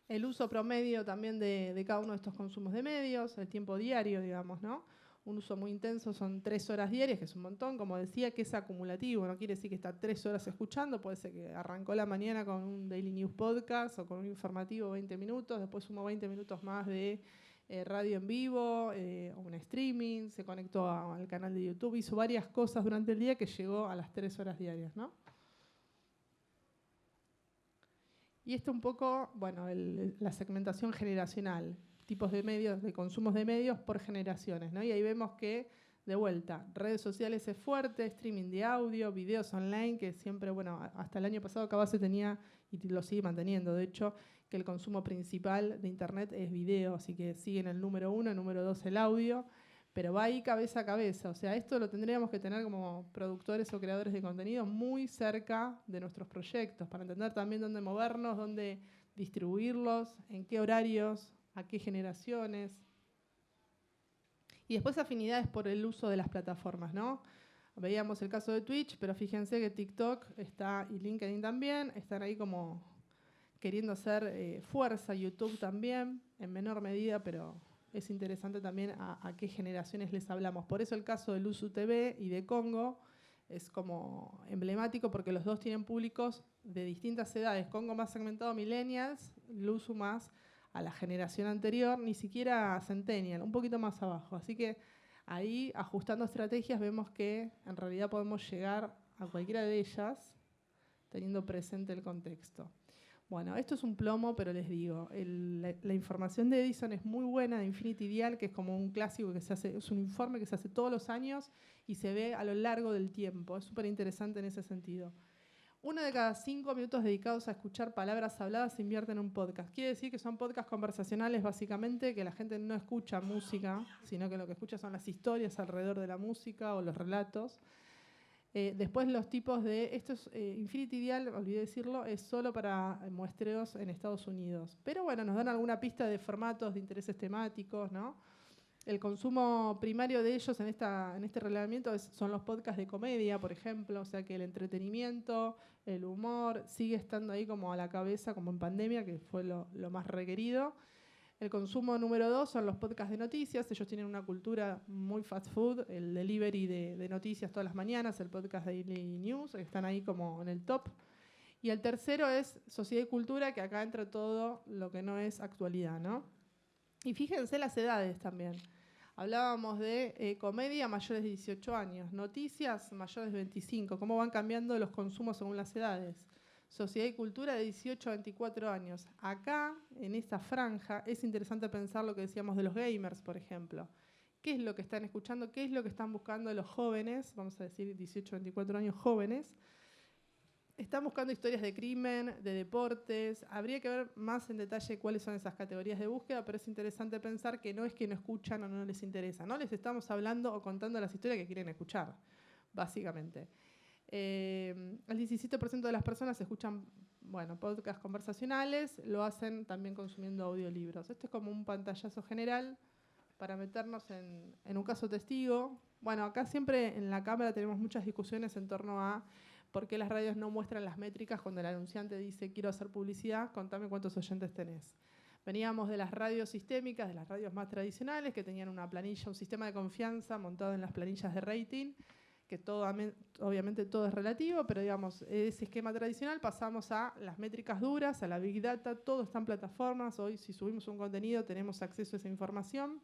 El uso promedio también de cada uno de estos consumos de medios, el tiempo diario, digamos, ¿no? Un uso muy intenso son 3 horas diarias, que es un montón, como decía, que es acumulativo, no quiere decir que está 3 horas escuchando, puede ser que arrancó la mañana con un Daily News Podcast o con un informativo 20 minutos, después sumó 20 minutos más de radio en vivo o un streaming, se conectó al canal de YouTube, hizo varias cosas durante el día que llegó a las 3 horas diarias, ¿no? Y esto un poco, bueno, la segmentación generacional, tipos de medios, de consumos de medios por generaciones, ¿no? Y ahí vemos que, de vuelta, redes sociales es fuerte, streaming de audio, videos online, que siempre, bueno, hasta el año pasado Cabase tenía, y lo sigue manteniendo, de hecho, que el consumo principal de Internet es video, así que sigue en el número 1, el número 2 el audio, pero va ahí cabeza a cabeza. O sea, esto lo tendríamos que tener como productores o creadores de contenido muy cerca de nuestros proyectos, para entender también dónde movernos, dónde distribuirlos, en qué horarios, a qué generaciones. Y después afinidades por el uso de las plataformas, ¿no? Veíamos el caso de Twitch, pero fíjense que TikTok está, y LinkedIn también, están ahí como queriendo hacer fuerza, YouTube también, en menor medida, pero es interesante también a qué generaciones les hablamos. Por eso el caso de Luzu TV y de Congo es como emblemático, porque los dos tienen públicos de distintas edades. Congo más segmentado a millennials, Luzu más a la generación anterior, ni siquiera centennial, un poquito más abajo. Así que ahí, ajustando estrategias, vemos que en realidad podemos llegar a cualquiera de ellas teniendo presente el contexto. Bueno, esto es un plomo, pero les digo, la información de Edison es muy buena, de Infinity Dial, que es como un clásico que se hace, es un informe que se hace todos los años y se ve a lo largo del tiempo. Es súper interesante en ese sentido. 1 de cada 5 minutos dedicados a escuchar palabras habladas se invierte en un podcast. Quiere decir que son podcasts conversacionales, básicamente, que la gente no escucha música, sino que lo que escucha son las historias alrededor de la música o los relatos. Después los tipos de... Esto es Infinity Dial, olvidé decirlo, es solo para muestreos en Estados Unidos. Pero bueno, nos dan alguna pista de formatos, de intereses temáticos, ¿no? El consumo primario de ellos en este relevamiento son los podcasts de comedia, por ejemplo, o sea que el entretenimiento, el humor, sigue estando ahí como a la cabeza, como en pandemia, que fue lo más requerido. El consumo número 2 son los podcasts de noticias. Ellos tienen una cultura muy fast food, el delivery de noticias todas las mañanas, el podcast Daily News, están ahí como en el top. Y el tercero es sociedad y cultura, que acá entra todo lo que no es actualidad, ¿no? Y fíjense las edades también. Hablábamos de comedia mayores de 18 años, noticias mayores de 25, cómo van cambiando los consumos según las edades. Sociedad y cultura de 18 a 24 años. Acá, en esta franja, es interesante pensar lo que decíamos de los gamers, por ejemplo. ¿Qué es lo que están escuchando? ¿Qué es lo que están buscando los jóvenes? Vamos a decir 18 a 24 años jóvenes. Están buscando historias de crimen, de deportes. Habría que ver más en detalle cuáles son esas categorías de búsqueda, pero es interesante pensar que no es que no escuchan o no les interesa. No les estamos hablando o contando las historias que quieren escuchar, básicamente. El 17% de las personas escuchan podcasts conversacionales, lo hacen también consumiendo audiolibros. Esto es como un pantallazo general para meternos en un caso testigo. Bueno, acá siempre en la Cámara tenemos muchas discusiones en torno a por qué las radios no muestran las métricas cuando el anunciante dice quiero hacer publicidad, contame cuántos oyentes tenés. Veníamos de las radios sistémicas, de las radios más tradicionales, que tenían una planilla, un sistema de confianza montado en las planillas de rating, que obviamente todo es relativo, pero digamos, ese esquema tradicional pasamos a las métricas duras, a la Big Data, todo está en plataformas. Hoy si subimos un contenido tenemos acceso a esa información.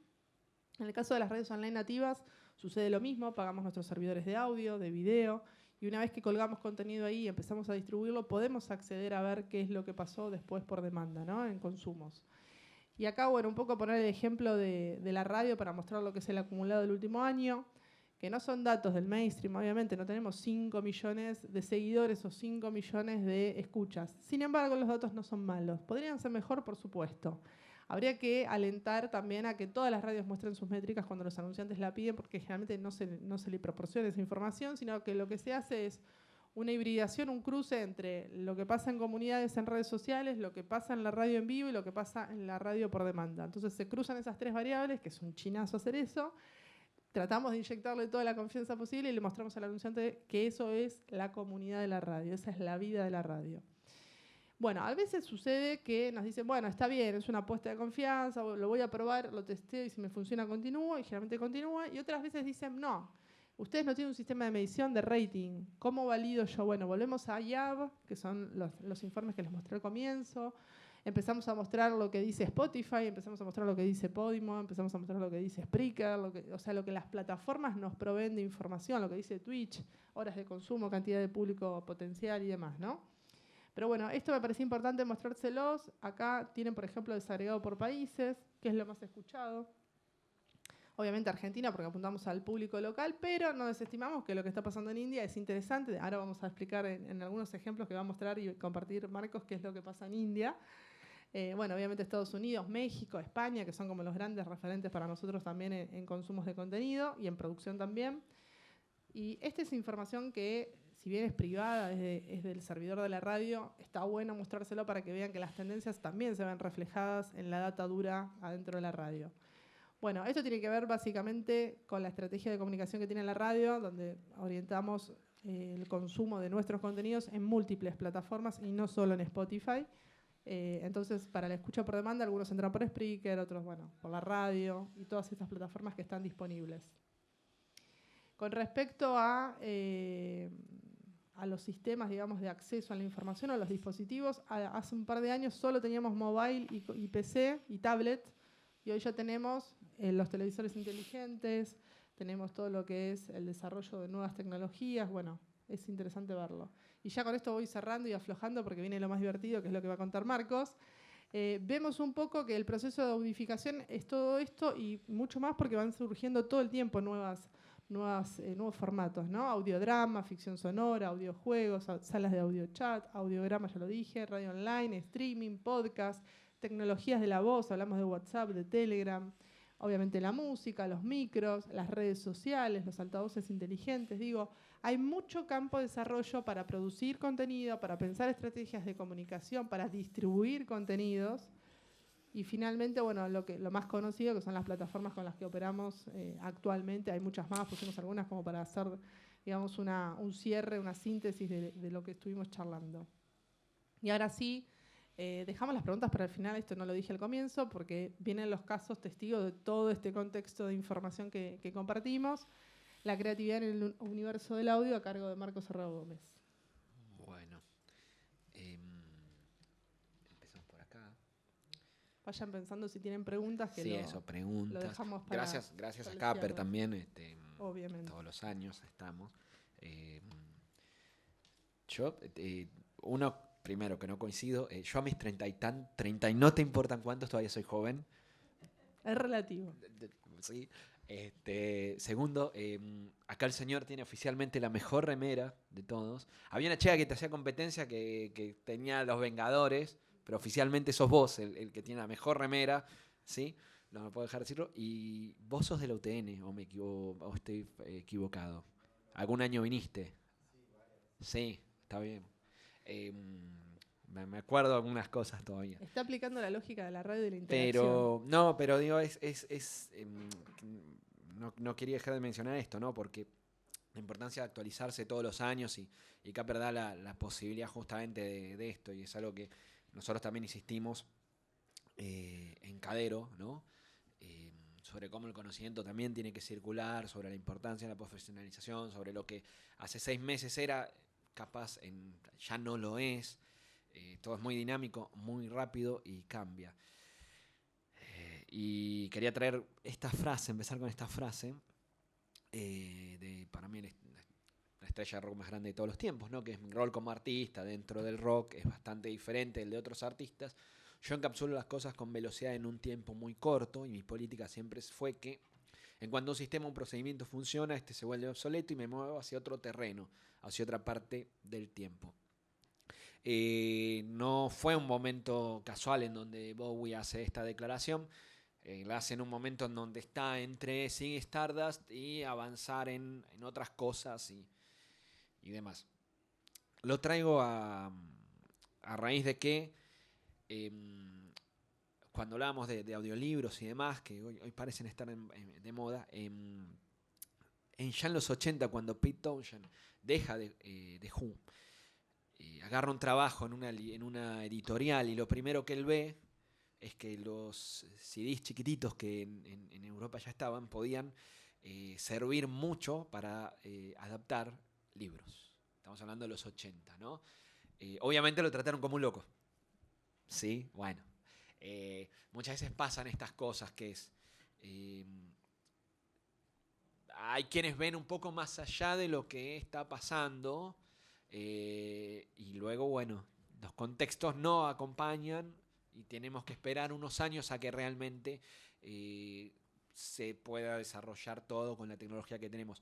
En el caso de las redes online nativas sucede lo mismo, pagamos nuestros servidores de audio, de video, y una vez que colgamos contenido ahí y empezamos a distribuirlo, podemos acceder a ver qué es lo que pasó después por demanda, ¿no? En consumos. Y acá, un poco poner el ejemplo de la radio para mostrar lo que es el acumulado del último año, que no son datos del mainstream, obviamente no tenemos 5 millones de seguidores o 5 millones de escuchas. Sin embargo, los datos no son malos. ¿Podrían ser mejor? Por supuesto. Habría que alentar también a que todas las radios muestren sus métricas cuando los anunciantes la piden, porque generalmente no se le proporciona esa información, sino que lo que se hace es una hibridación, un cruce entre lo que pasa en comunidades en redes sociales, lo que pasa en la radio en vivo y lo que pasa en la radio por demanda. Entonces se cruzan esas tres variables, que es un chinazo hacer eso. Tratamos de inyectarle toda la confianza posible y le mostramos al anunciante que eso es la comunidad de la radio, esa es la vida de la radio. Bueno, a veces sucede que nos dicen, bueno, está bien, es una apuesta de confianza, lo voy a probar, lo testeo y si me funciona continúo, y generalmente continúa. Y otras veces dicen, no, ustedes no tienen un sistema de medición de rating. ¿Cómo valido yo? Bueno, volvemos a IAB, que son los informes que les mostré al comienzo. Empezamos a mostrar lo que dice Spotify, empezamos a mostrar lo que dice Podimo, empezamos a mostrar lo que dice Spreaker, o sea, lo que las plataformas nos proveen de información, lo que dice Twitch, horas de consumo, cantidad de público potencial y demás, ¿no? Pero bueno, esto me parecía importante mostrárselos. Acá tienen, por ejemplo, desagregado por países, que es lo más escuchado. Obviamente Argentina, porque apuntamos al público local, pero no desestimamos que lo que está pasando en India es interesante. Ahora vamos a explicar en algunos ejemplos que va a mostrar y compartir Marcos qué es lo que pasa en India. Bueno, obviamente Estados Unidos, México, España, que son como los grandes referentes para nosotros también en consumos de contenido y en producción también. Y esta es información que, si bien es privada, es del servidor de la radio, está bueno mostrárselo para que vean que las tendencias también se ven reflejadas en la data dura adentro de la radio. Bueno, esto tiene que ver básicamente con la estrategia de comunicación que tiene la radio, donde orientamos el consumo de nuestros contenidos en múltiples plataformas y no solo en Spotify. Entonces, para la escucha por demanda, algunos entran por Spreaker, otros, bueno, por la radio y todas estas plataformas que están disponibles. Con respecto a los sistemas, digamos, de acceso a la información o a los dispositivos, hace un par de años solo teníamos mobile y PC y tablet, y hoy ya tenemos los televisores inteligentes, tenemos todo lo que es el desarrollo de nuevas tecnologías, bueno, es interesante verlo. Y ya con esto voy cerrando y aflojando porque viene lo más divertido, que es lo que va a contar Marcos. Vemos un poco que el proceso de audificación es todo esto y mucho más porque van surgiendo todo el tiempo nuevos formatos, ¿no? Audiodrama, ficción sonora, audiojuegos, salas de audiochat, audiograma, ya lo dije, radio online, streaming, podcast, tecnologías de la voz, hablamos de WhatsApp, de Telegram, obviamente la música, los micros, las redes sociales, los altavoces inteligentes. Digo, hay mucho campo de desarrollo para producir contenido, para pensar estrategias de comunicación, para distribuir contenidos. Y finalmente, bueno, lo más conocido, que son las plataformas con las que operamos actualmente. Hay muchas más, pusimos algunas como para hacer, digamos, un cierre, una síntesis de lo que estuvimos charlando. Y ahora sí, dejamos las preguntas para el final, esto no lo dije al comienzo, porque vienen los casos testigos de todo este contexto de información que compartimos. La creatividad en el universo del audio a cargo de Marcos Herrero Gómez. Bueno, empezamos por acá. Vayan pensando si tienen preguntas. Que sí, eso, preguntas. Lo dejamos para gracias a Capper también. Obviamente. Todos los años estamos. Yo, primero que no coincido, yo a mis 30 y no te importan cuántos, todavía soy joven. Es relativo. Sí. Segundo, acá el señor tiene oficialmente la mejor remera de todos. Había una chica que te hacía competencia que tenía los Vengadores, pero oficialmente sos vos el que tiene la mejor remera, ¿sí? No me puedo dejar decirlo. Y vos sos de la UTN, o estoy equivocado. ¿Algún año viniste? Sí, está bien. Me acuerdo algunas cosas todavía. Está aplicando la lógica de la radio y de la interacción. Pero digo, no quería dejar de mencionar esto, ¿no? Porque la importancia de actualizarse todos los años y Capper da la posibilidad justamente de esto, y es algo que nosotros también insistimos en Cadero, ¿no? Sobre cómo el conocimiento también tiene que circular, sobre la importancia de la profesionalización, sobre lo que hace 6 meses era, capaz ya no lo es. Todo es muy dinámico, muy rápido y cambia. Y quería traer empezar con esta frase para mí la estrella de rock más grande de todos los tiempos, ¿no? Que es mi rol como artista dentro del rock, es bastante diferente del de otros artistas. Yo encapsulo las cosas con velocidad en un tiempo muy corto, y mi política siempre fue que en cuanto un sistema, un procedimiento funciona, se vuelve obsoleto y me muevo hacia otro terreno, hacia otra parte del tiempo. No fue un momento casual en donde Bowie hace esta declaración. La hace en un momento en donde está entre Ziggy Stardust y avanzar en otras cosas y demás. Lo traigo a raíz de que cuando hablábamos de audiolibros y demás, que hoy parecen estar de moda, ya en los 80, cuando Pete Townshend deja de Who, agarra un trabajo en una editorial y lo primero que él ve es que los CDs chiquititos que en Europa ya estaban podían servir mucho para adaptar libros. Estamos hablando de los 80, ¿no? Obviamente lo trataron como un loco. Sí, bueno. Muchas veces pasan estas cosas que es... hay quienes ven un poco más allá de lo que está pasando y luego, bueno, los contextos no acompañan y tenemos que esperar unos años a que realmente se pueda desarrollar todo con la tecnología que tenemos.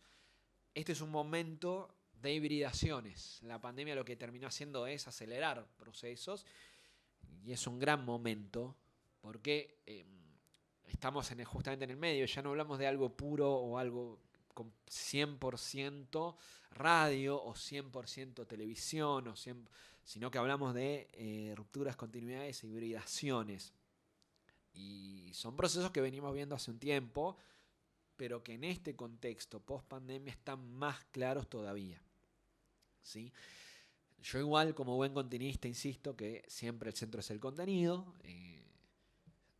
Este es un momento de hibridaciones. La pandemia lo que terminó haciendo es acelerar procesos y es un gran momento porque estamos justamente en el medio. Ya no hablamos de algo puro o algo con 100% radio o 100% televisión, sino que hablamos de rupturas, continuidades e hibridaciones. Y son procesos que venimos viendo hace un tiempo, pero que en este contexto post-pandemia están más claros todavía. ¿Sí? Yo igual, como buen continuista, insisto que siempre el centro es el contenido,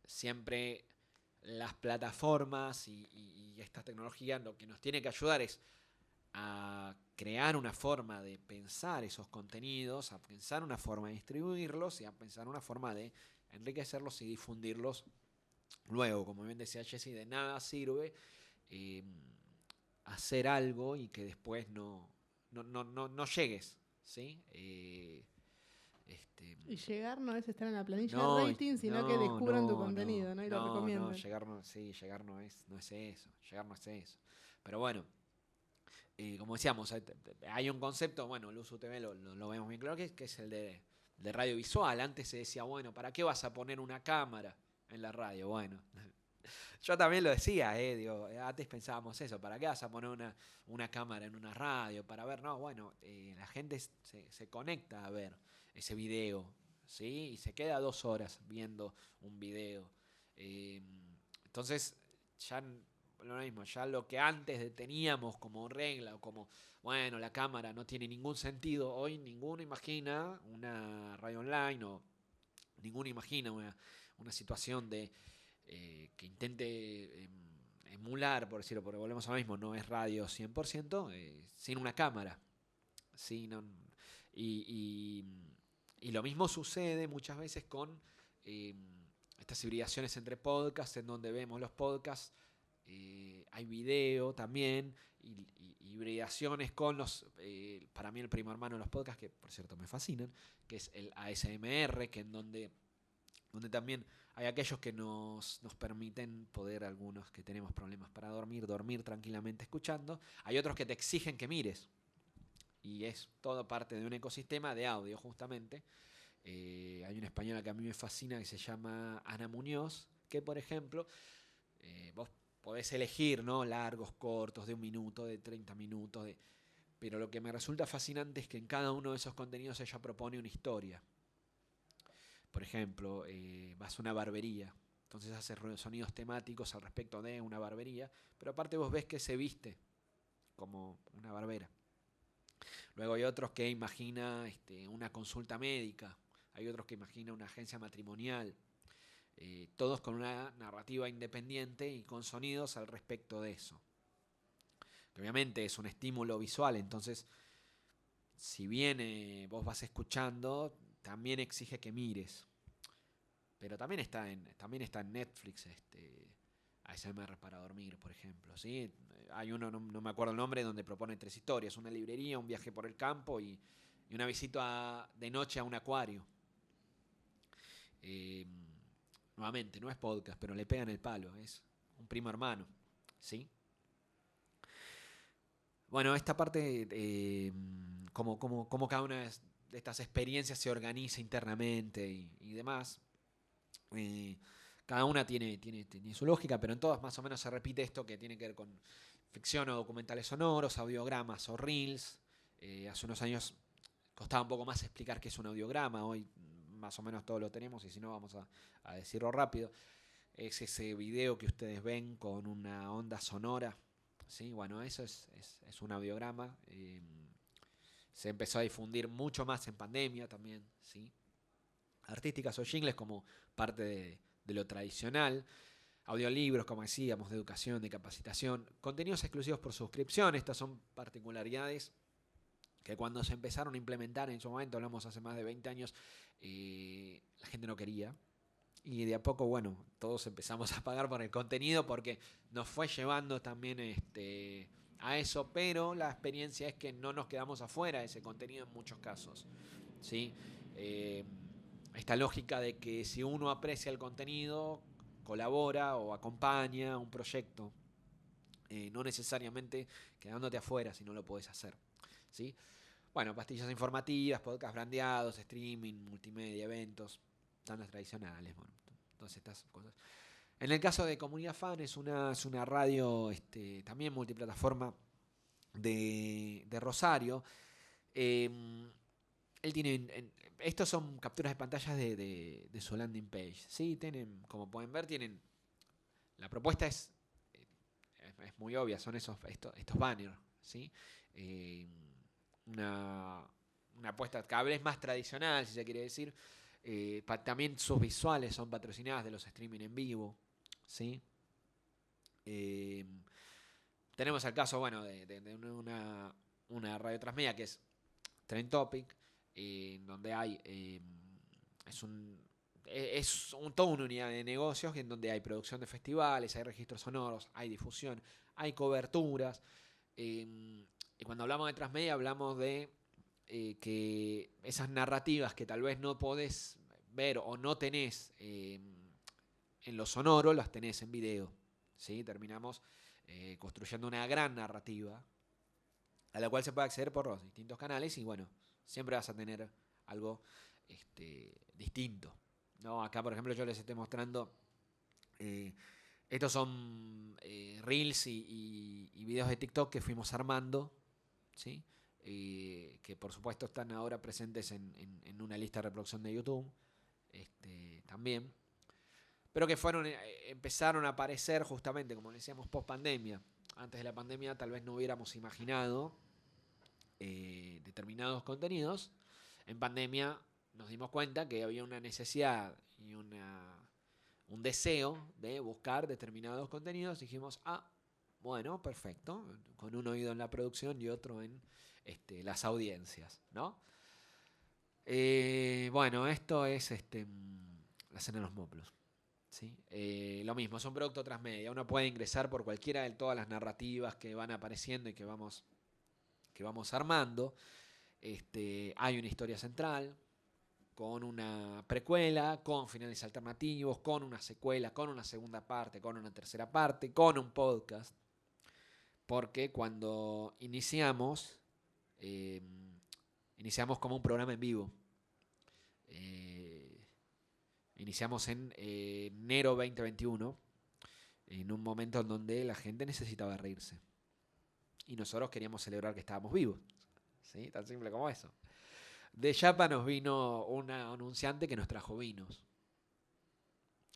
siempre las plataformas y esta tecnología lo que nos tiene que ayudar es a crear una forma de pensar esos contenidos, a pensar una forma de distribuirlos y a pensar una forma de enriquecerlos y difundirlos. Luego, como bien decía Jesse, de nada sirve hacer algo y que después no llegues, ¿sí? Y llegar no es estar en la planilla No, de rating, sino que descubran tu contenido, ¿no? Y lo recomienden. llegar no es eso. Llegar no es eso. Pero bueno, como decíamos, hay un concepto, bueno, el uso TV lo vemos bien claro, que es el de radio visual. Antes se decía, bueno, ¿para qué vas a poner una cámara en la radio? Bueno, yo también lo decía, digo, antes pensábamos eso, ¿para qué vas a poner una cámara en una radio? Para ver, no, bueno, la gente se conecta a ver ese video, ¿sí? Y se queda 2 horas viendo un video. Entonces, ya lo mismo, ya lo que antes teníamos como regla o como, bueno, la cámara no tiene ningún sentido, hoy ninguno imagina una radio online o ninguno imagina una situación de que intente emular, por decirlo, porque volvemos a lo mismo, no es radio 100%, sin una cámara. ¿Sí? Y lo mismo sucede muchas veces con estas hibridaciones entre podcasts, en donde vemos los podcasts, hay video también, y hibridaciones con para mí el primo hermano de los podcasts, que por cierto me fascinan, que es el ASMR, que en donde también hay aquellos que nos permiten poder, algunos que tenemos problemas para dormir tranquilamente escuchando. Hay otros que te exigen que mires. Y es todo parte de un ecosistema de audio, justamente. Hay una española que a mí me fascina que se llama Ana Muñoz, que por ejemplo, vos podés elegir, ¿no? Largos, cortos, de 1 minuto, de 30 minutos. Pero lo que me resulta fascinante es que en cada uno de esos contenidos ella propone una historia. Por ejemplo, vas a una barbería, entonces haces sonidos temáticos al respecto de una barbería, pero aparte vos ves que se viste como una barbera. Luego hay otros que imagina una consulta médica, hay otros que imagina una agencia matrimonial, todos con una narrativa independiente y con sonidos al respecto de eso. Que obviamente es un estímulo visual, entonces si bien vos vas escuchando, también exige que mires. Pero también está en Netflix ASMR para dormir, por ejemplo. ¿Sí? Hay uno, no me acuerdo el nombre, donde propone 3 historias. Una librería, un viaje por el campo y una visita de noche a un acuario. Nuevamente, no es podcast, pero le pegan el palo. Es un primo hermano. ¿Sí? Bueno, esta parte, como cada una estas experiencias se organiza internamente y demás. Cada una tiene su lógica, pero en todas más o menos se repite esto que tiene que ver con ficción o documentales sonoros, audiogramas o reels. Hace unos años costaba un poco más explicar qué es un audiograma, hoy más o menos todos lo tenemos y si no vamos a decirlo rápido. Es ese video que ustedes ven con una onda sonora, ¿sí? Bueno, eso es un audiograma. Se empezó a difundir mucho más en pandemia también, ¿sí? Artísticas o jingles como parte de lo tradicional. Audiolibros, como decíamos, de educación, de capacitación. Contenidos exclusivos por suscripción. Estas son particularidades que cuando se empezaron a implementar en su momento, hablamos hace más de 20 años, la gente no quería. Y de a poco, bueno, todos empezamos a pagar por el contenido porque nos fue llevando también a eso, pero la experiencia es que no nos quedamos afuera de ese contenido en muchos casos, ¿sí? Esta lógica de que si uno aprecia el contenido, colabora o acompaña un proyecto, no necesariamente quedándote afuera si no lo podés hacer, ¿sí? Bueno, pastillas informativas, podcasts brandeados, streaming, multimedia, eventos, están las tradicionales, bueno, todas estas cosas. En el caso de Comunidad Fan es una radio también multiplataforma de Rosario. Él tiene, estos son capturas de pantallas de su landing page, ¿sí? Tienen, como pueden ver, tienen, la propuesta es muy obvia, son estos banners, ¿sí? Una apuesta cada vez más tradicional, si se quiere decir. También sus visuales son patrocinadas de los streaming en vivo, ¿sí? Tenemos el caso, bueno, de una radio transmedia que es Trend Topic, donde hay toda una unidad de negocios en donde hay producción de festivales, hay registros sonoros, hay difusión, hay coberturas. Y cuando hablamos de transmedia hablamos de que esas narrativas que tal vez no podés ver o no tenés en lo sonoro, las tenés en video, ¿sí? Terminamos construyendo una gran narrativa a la cual se puede acceder por los distintos canales y bueno, siempre vas a tener algo distinto, ¿no? Acá, por ejemplo, yo les estoy mostrando, estos son reels y videos de TikTok que fuimos armando, ¿sí? Que por supuesto están ahora presentes en una lista de reproducción de YouTube, también, pero que empezaron a aparecer justamente, como decíamos, post pandemia. Antes de la pandemia tal vez no hubiéramos imaginado determinados contenidos. En pandemia nos dimos cuenta que había una necesidad y un deseo de buscar determinados contenidos. Dijimos, bueno, perfecto, con un oído en la producción y otro en las audiencias, ¿no? Bueno, esto es la cena de los moplos, ¿sí? Lo mismo, es un producto transmedia. Uno puede ingresar por cualquiera de todas las narrativas que van apareciendo y que vamos armando. Hay una historia central con una precuela, con finales alternativos, con una secuela, con una segunda parte, con una tercera parte, con un podcast. Porque cuando iniciamos como un programa en vivo. Iniciamos en enero 2021, en un momento en donde la gente necesitaba reírse. Y nosotros queríamos celebrar que estábamos vivos, ¿sí? Tan simple como eso. De Yapa nos vino una anunciante que nos trajo vinos.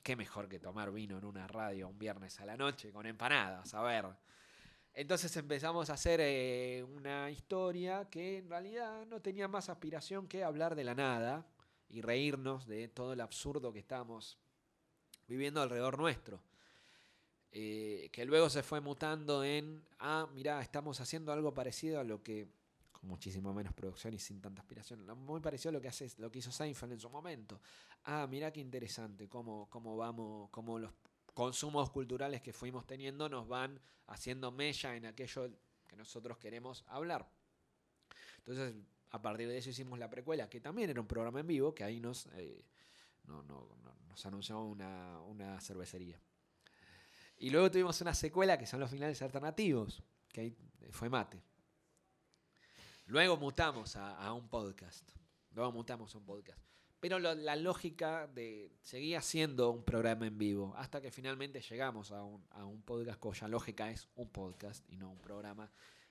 Qué mejor que tomar vino en una radio un viernes a la noche con empanadas, a ver. Entonces empezamos a hacer una historia que en realidad no tenía más aspiración que hablar de la nada y reírnos de todo el absurdo que estábamos viviendo alrededor nuestro. Que luego se fue mutando en, mirá, estamos haciendo algo parecido a lo que, con muchísimo menos producción y sin tanta aspiración, muy parecido a lo que hizo Seinfeld en su momento. Mirá qué interesante, cómo los consumos culturales que fuimos teniendo nos van haciendo mella en aquello que nosotros queremos hablar. Entonces, a partir de eso hicimos la precuela, que también era un programa en vivo, que ahí nos anunció una cervecería. Y luego tuvimos una secuela que son los finales alternativos, que ahí fue mate. Luego mutamos a un podcast, luego mutamos a un podcast. Pero la lógica seguía siendo un programa en vivo, hasta que finalmente llegamos a un podcast cuya lógica es un podcast y no un programa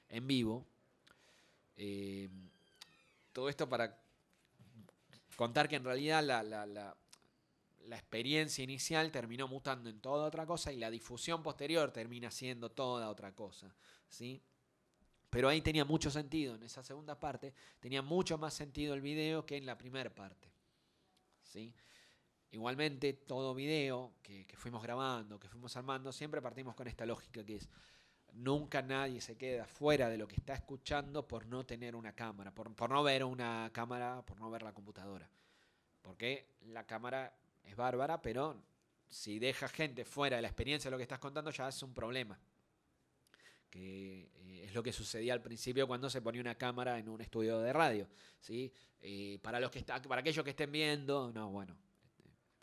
en vivo. Todo esto para contar que en realidad la experiencia inicial terminó mutando en toda otra cosa y la difusión posterior termina siendo toda otra cosa, ¿sí? Pero ahí tenía mucho sentido, en esa segunda parte, tenía mucho más sentido el video que en la primera parte, ¿sí? Igualmente, todo video que fuimos grabando, que fuimos armando, siempre partimos con esta lógica que es: nunca nadie se queda fuera de lo que está escuchando por no tener una cámara, por no ver una cámara, por no ver la computadora. Porque la cámara es bárbara, pero si deja gente fuera de la experiencia de lo que estás contando, ya es un problema. Que es lo que sucedía al principio cuando se ponía una cámara en un estudio de radio, ¿sí? Para aquellos que estén viendo, no, bueno,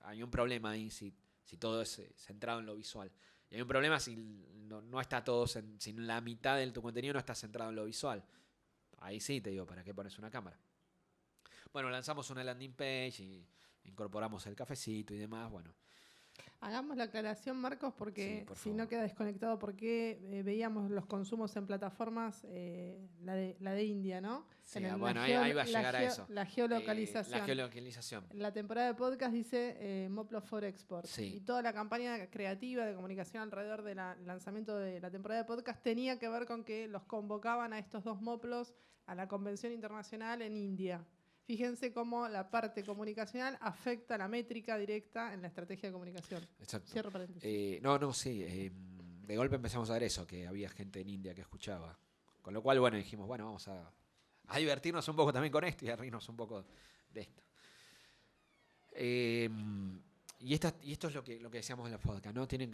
hay un problema ahí si todo es centrado en lo visual. Y hay un problema si no está todo, si la mitad de tu contenido no está centrado en lo visual. Ahí sí te digo, ¿para qué pones una cámara? Bueno, lanzamos una landing page y incorporamos el cafecito y demás, bueno. Hagamos la aclaración, Marcos, porque Sí, por si favor. no queda desconectado, porque veíamos los consumos en plataformas, la de India, ¿no? Sí, bueno, ahí va a llegar a eso. La geolocalización. La geolocalización. La temporada de podcast dice Moplo for Export. Sí. Y toda la campaña creativa de comunicación alrededor del lanzamiento de la temporada de podcast tenía que ver con que los convocaban a estos dos Moplos a la convención internacional en India. Fíjense cómo la parte comunicacional afecta la métrica directa en la estrategia de comunicación. Exacto. Cierro paréntesis. Sí. De golpe empezamos a ver eso, que había gente en India que escuchaba. Con lo cual, bueno, dijimos, bueno, vamos a divertirnos un poco también con esto y a reírnos un poco de esto. Y esto es lo que decíamos en la podcast. No tienen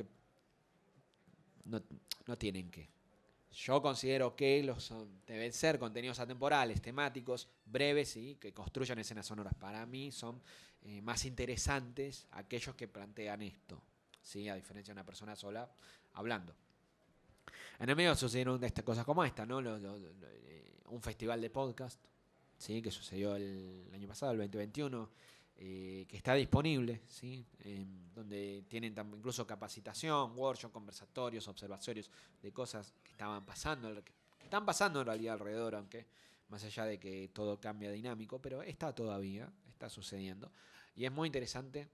que. Yo considero que deben ser contenidos atemporales, temáticos, breves y que construyan escenas sonoras. Para mí son más interesantes aquellos que plantean esto, ¿sí? A diferencia de una persona sola hablando. En el medio sucedieron cosas como esta, ¿no? Un festival de podcast, ¿sí? Que sucedió el año pasado, el 2021, que está disponible, ¿sí? Donde tienen incluso capacitación, workshop, conversatorios, observatorios de cosas que estaban pasando, que están pasando en realidad alrededor, aunque más allá de que todo cambia dinámico, pero está sucediendo. Y es muy interesante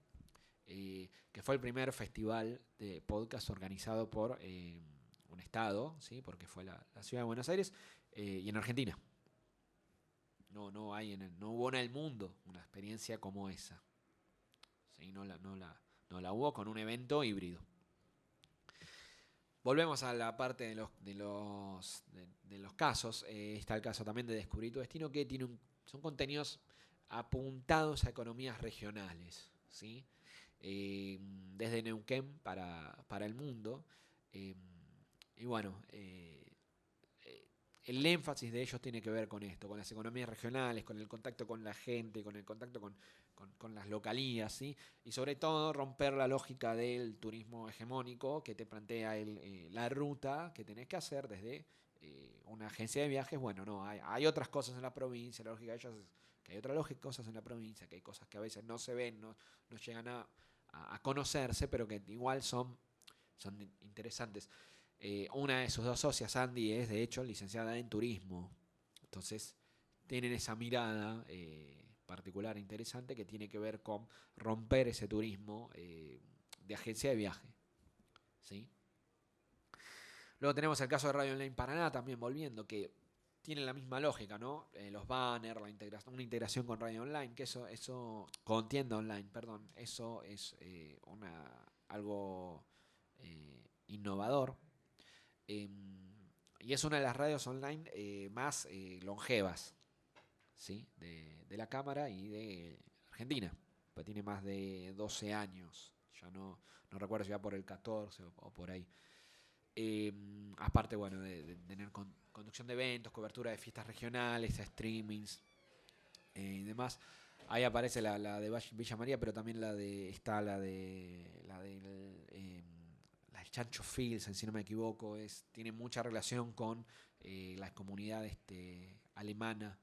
que fue el primer festival de podcast organizado por un estado, ¿sí? Porque fue la ciudad de Buenos Aires, y en Argentina. No hubo en el mundo una experiencia como esa. ¿Sí? No la hubo con un evento híbrido. Volvemos a la parte de los casos. Está el caso también de Descubrir tu Destino, que son contenidos apuntados a economías regionales, ¿sí? Desde Neuquén para el mundo. Y bueno, el énfasis de ellos tiene que ver con esto, con las economías regionales, con el contacto con la gente, con el contacto con las localías, ¿sí? Y sobre todo romper la lógica del turismo hegemónico que te plantea la ruta que tenés que hacer desde una agencia de viajes. Bueno, no, hay otras cosas en la provincia, la lógica de ellos es que hay otras cosas en la provincia, que hay cosas que a veces no se ven, no llegan a conocerse, pero que igual son interesantes. Una de sus dos socias, Andy, es de hecho licenciada en turismo. Entonces, tienen esa mirada particular e interesante que tiene que ver con romper ese turismo de agencia de viaje, ¿sí? Luego tenemos el caso de Radio Online Paraná, también volviendo, que tiene la misma lógica, ¿no? Los banners, una integración con Radio Online, que eso con tienda online, perdón, eso es algo innovador. Y es una de las radios online más longevas, ¿sí? de la Cámara y de Argentina. Pues tiene más de 12 años. Ya no recuerdo si va por el 14 o por ahí. Aparte, bueno, de tener conducción de eventos, cobertura de fiestas regionales, streamings y demás. Ahí aparece la de Villa María, pero también está la del Chancho Fields, si no me equivoco, tiene mucha relación con la comunidad alemana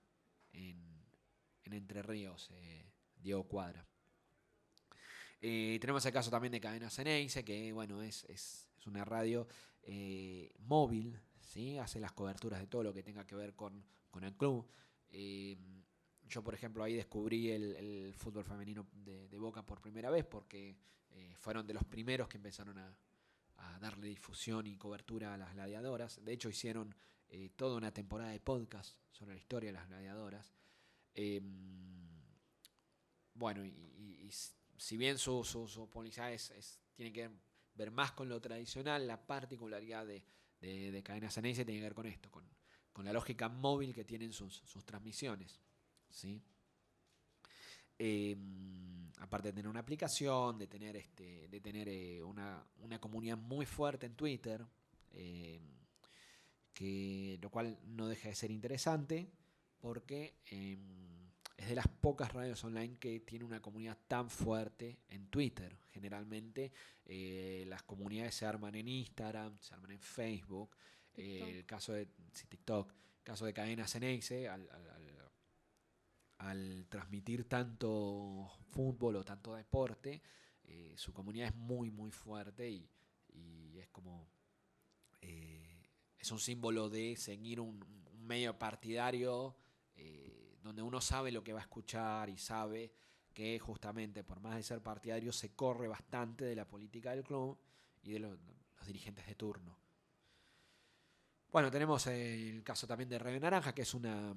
en en Entre Ríos, Diego Cuadra. Tenemos el caso también de Cadena Ceneice, que bueno, es una radio móvil, ¿sí? Hace las coberturas de todo lo que tenga que ver con el club. Yo, por ejemplo, ahí descubrí el fútbol femenino de Boca por primera vez, porque fueron de los primeros que empezaron a darle difusión y cobertura a las gladiadoras. De hecho, hicieron toda una temporada de podcast sobre la historia de las gladiadoras. Bueno, y si bien su publicidad tiene que ver más con lo tradicional, la particularidad de Cadena Ceneice tiene que ver con esto, con la lógica móvil que tienen sus transmisiones, ¿sí? Aparte de tener una aplicación, de tener una comunidad muy fuerte en Twitter, lo cual no deja de ser interesante, porque es de las pocas radios online que tiene una comunidad tan fuerte en Twitter. Generalmente las comunidades se arman en Instagram, se arman en Facebook. El caso de TikTok, el caso de Cadena Ceneice, al transmitir tanto fútbol o tanto deporte, su comunidad es muy muy fuerte y es como es un símbolo de seguir un medio partidario donde uno sabe lo que va a escuchar y sabe que justamente por más de ser partidario se corre bastante de la política del club y de los dirigentes de turno. Bueno, tenemos el caso también de Radio Naranja, que es una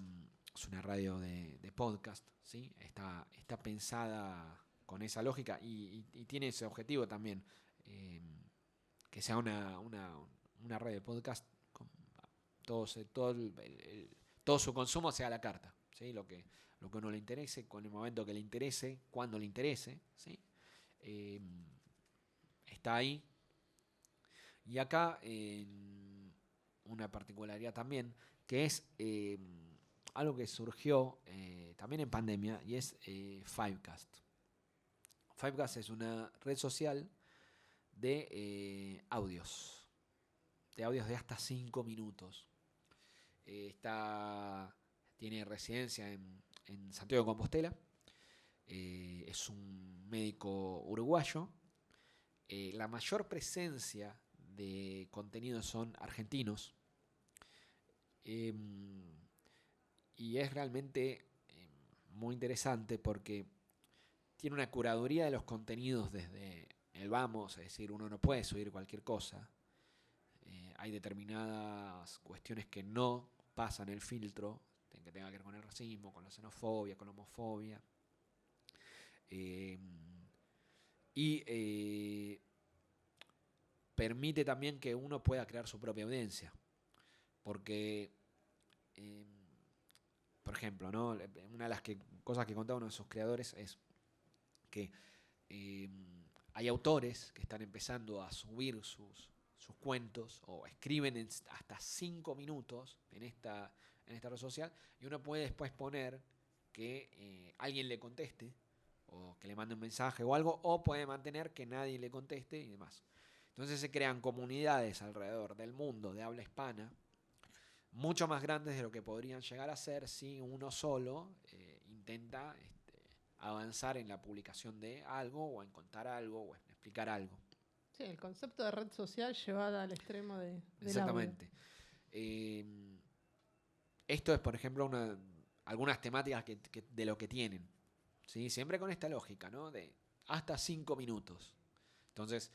radio de podcast, ¿sí? Está pensada con esa lógica y tiene ese objetivo también, que sea una radio de podcast con todo su consumo sea a la carta, ¿sí? Lo que a uno le interese, con el momento que le interese, cuando le interese, ¿sí? Está ahí. Y acá una particularidad también, que es algo que surgió también en pandemia, y es Fivecast. Fivecast es una red social de audios de hasta 5 minutos. Tiene residencia en Santiago de Compostela. Es un médico uruguayo. La mayor presencia de contenidos son argentinos. Y es realmente muy interesante porque tiene una curaduría de los contenidos desde el vamos, es decir, uno no puede subir cualquier cosa. Hay determinadas cuestiones que no pasan el filtro, que tenga que ver con el racismo, con la xenofobia, con la homofobia. Permite también que uno pueda crear su propia audiencia. Porque, por ejemplo, ¿no? Una de las cosas que contaba uno de sus creadores es que hay autores que están empezando a subir sus cuentos o escriben hasta 5 minutos en esta red social, y uno puede después poner que alguien le conteste o que le mande un mensaje o algo, o puede mantener que nadie le conteste y demás. Entonces se crean comunidades alrededor del mundo de habla hispana mucho más grandes de lo que podrían llegar a ser si uno solo intenta avanzar en la publicación de algo o en contar algo o en explicar algo. Sí, el concepto de red social llevada al extremo del Exactamente. Esto es, por ejemplo, algunas temáticas de lo que tienen, ¿sí? Siempre con esta lógica, ¿no? De hasta 5 minutos. Entonces,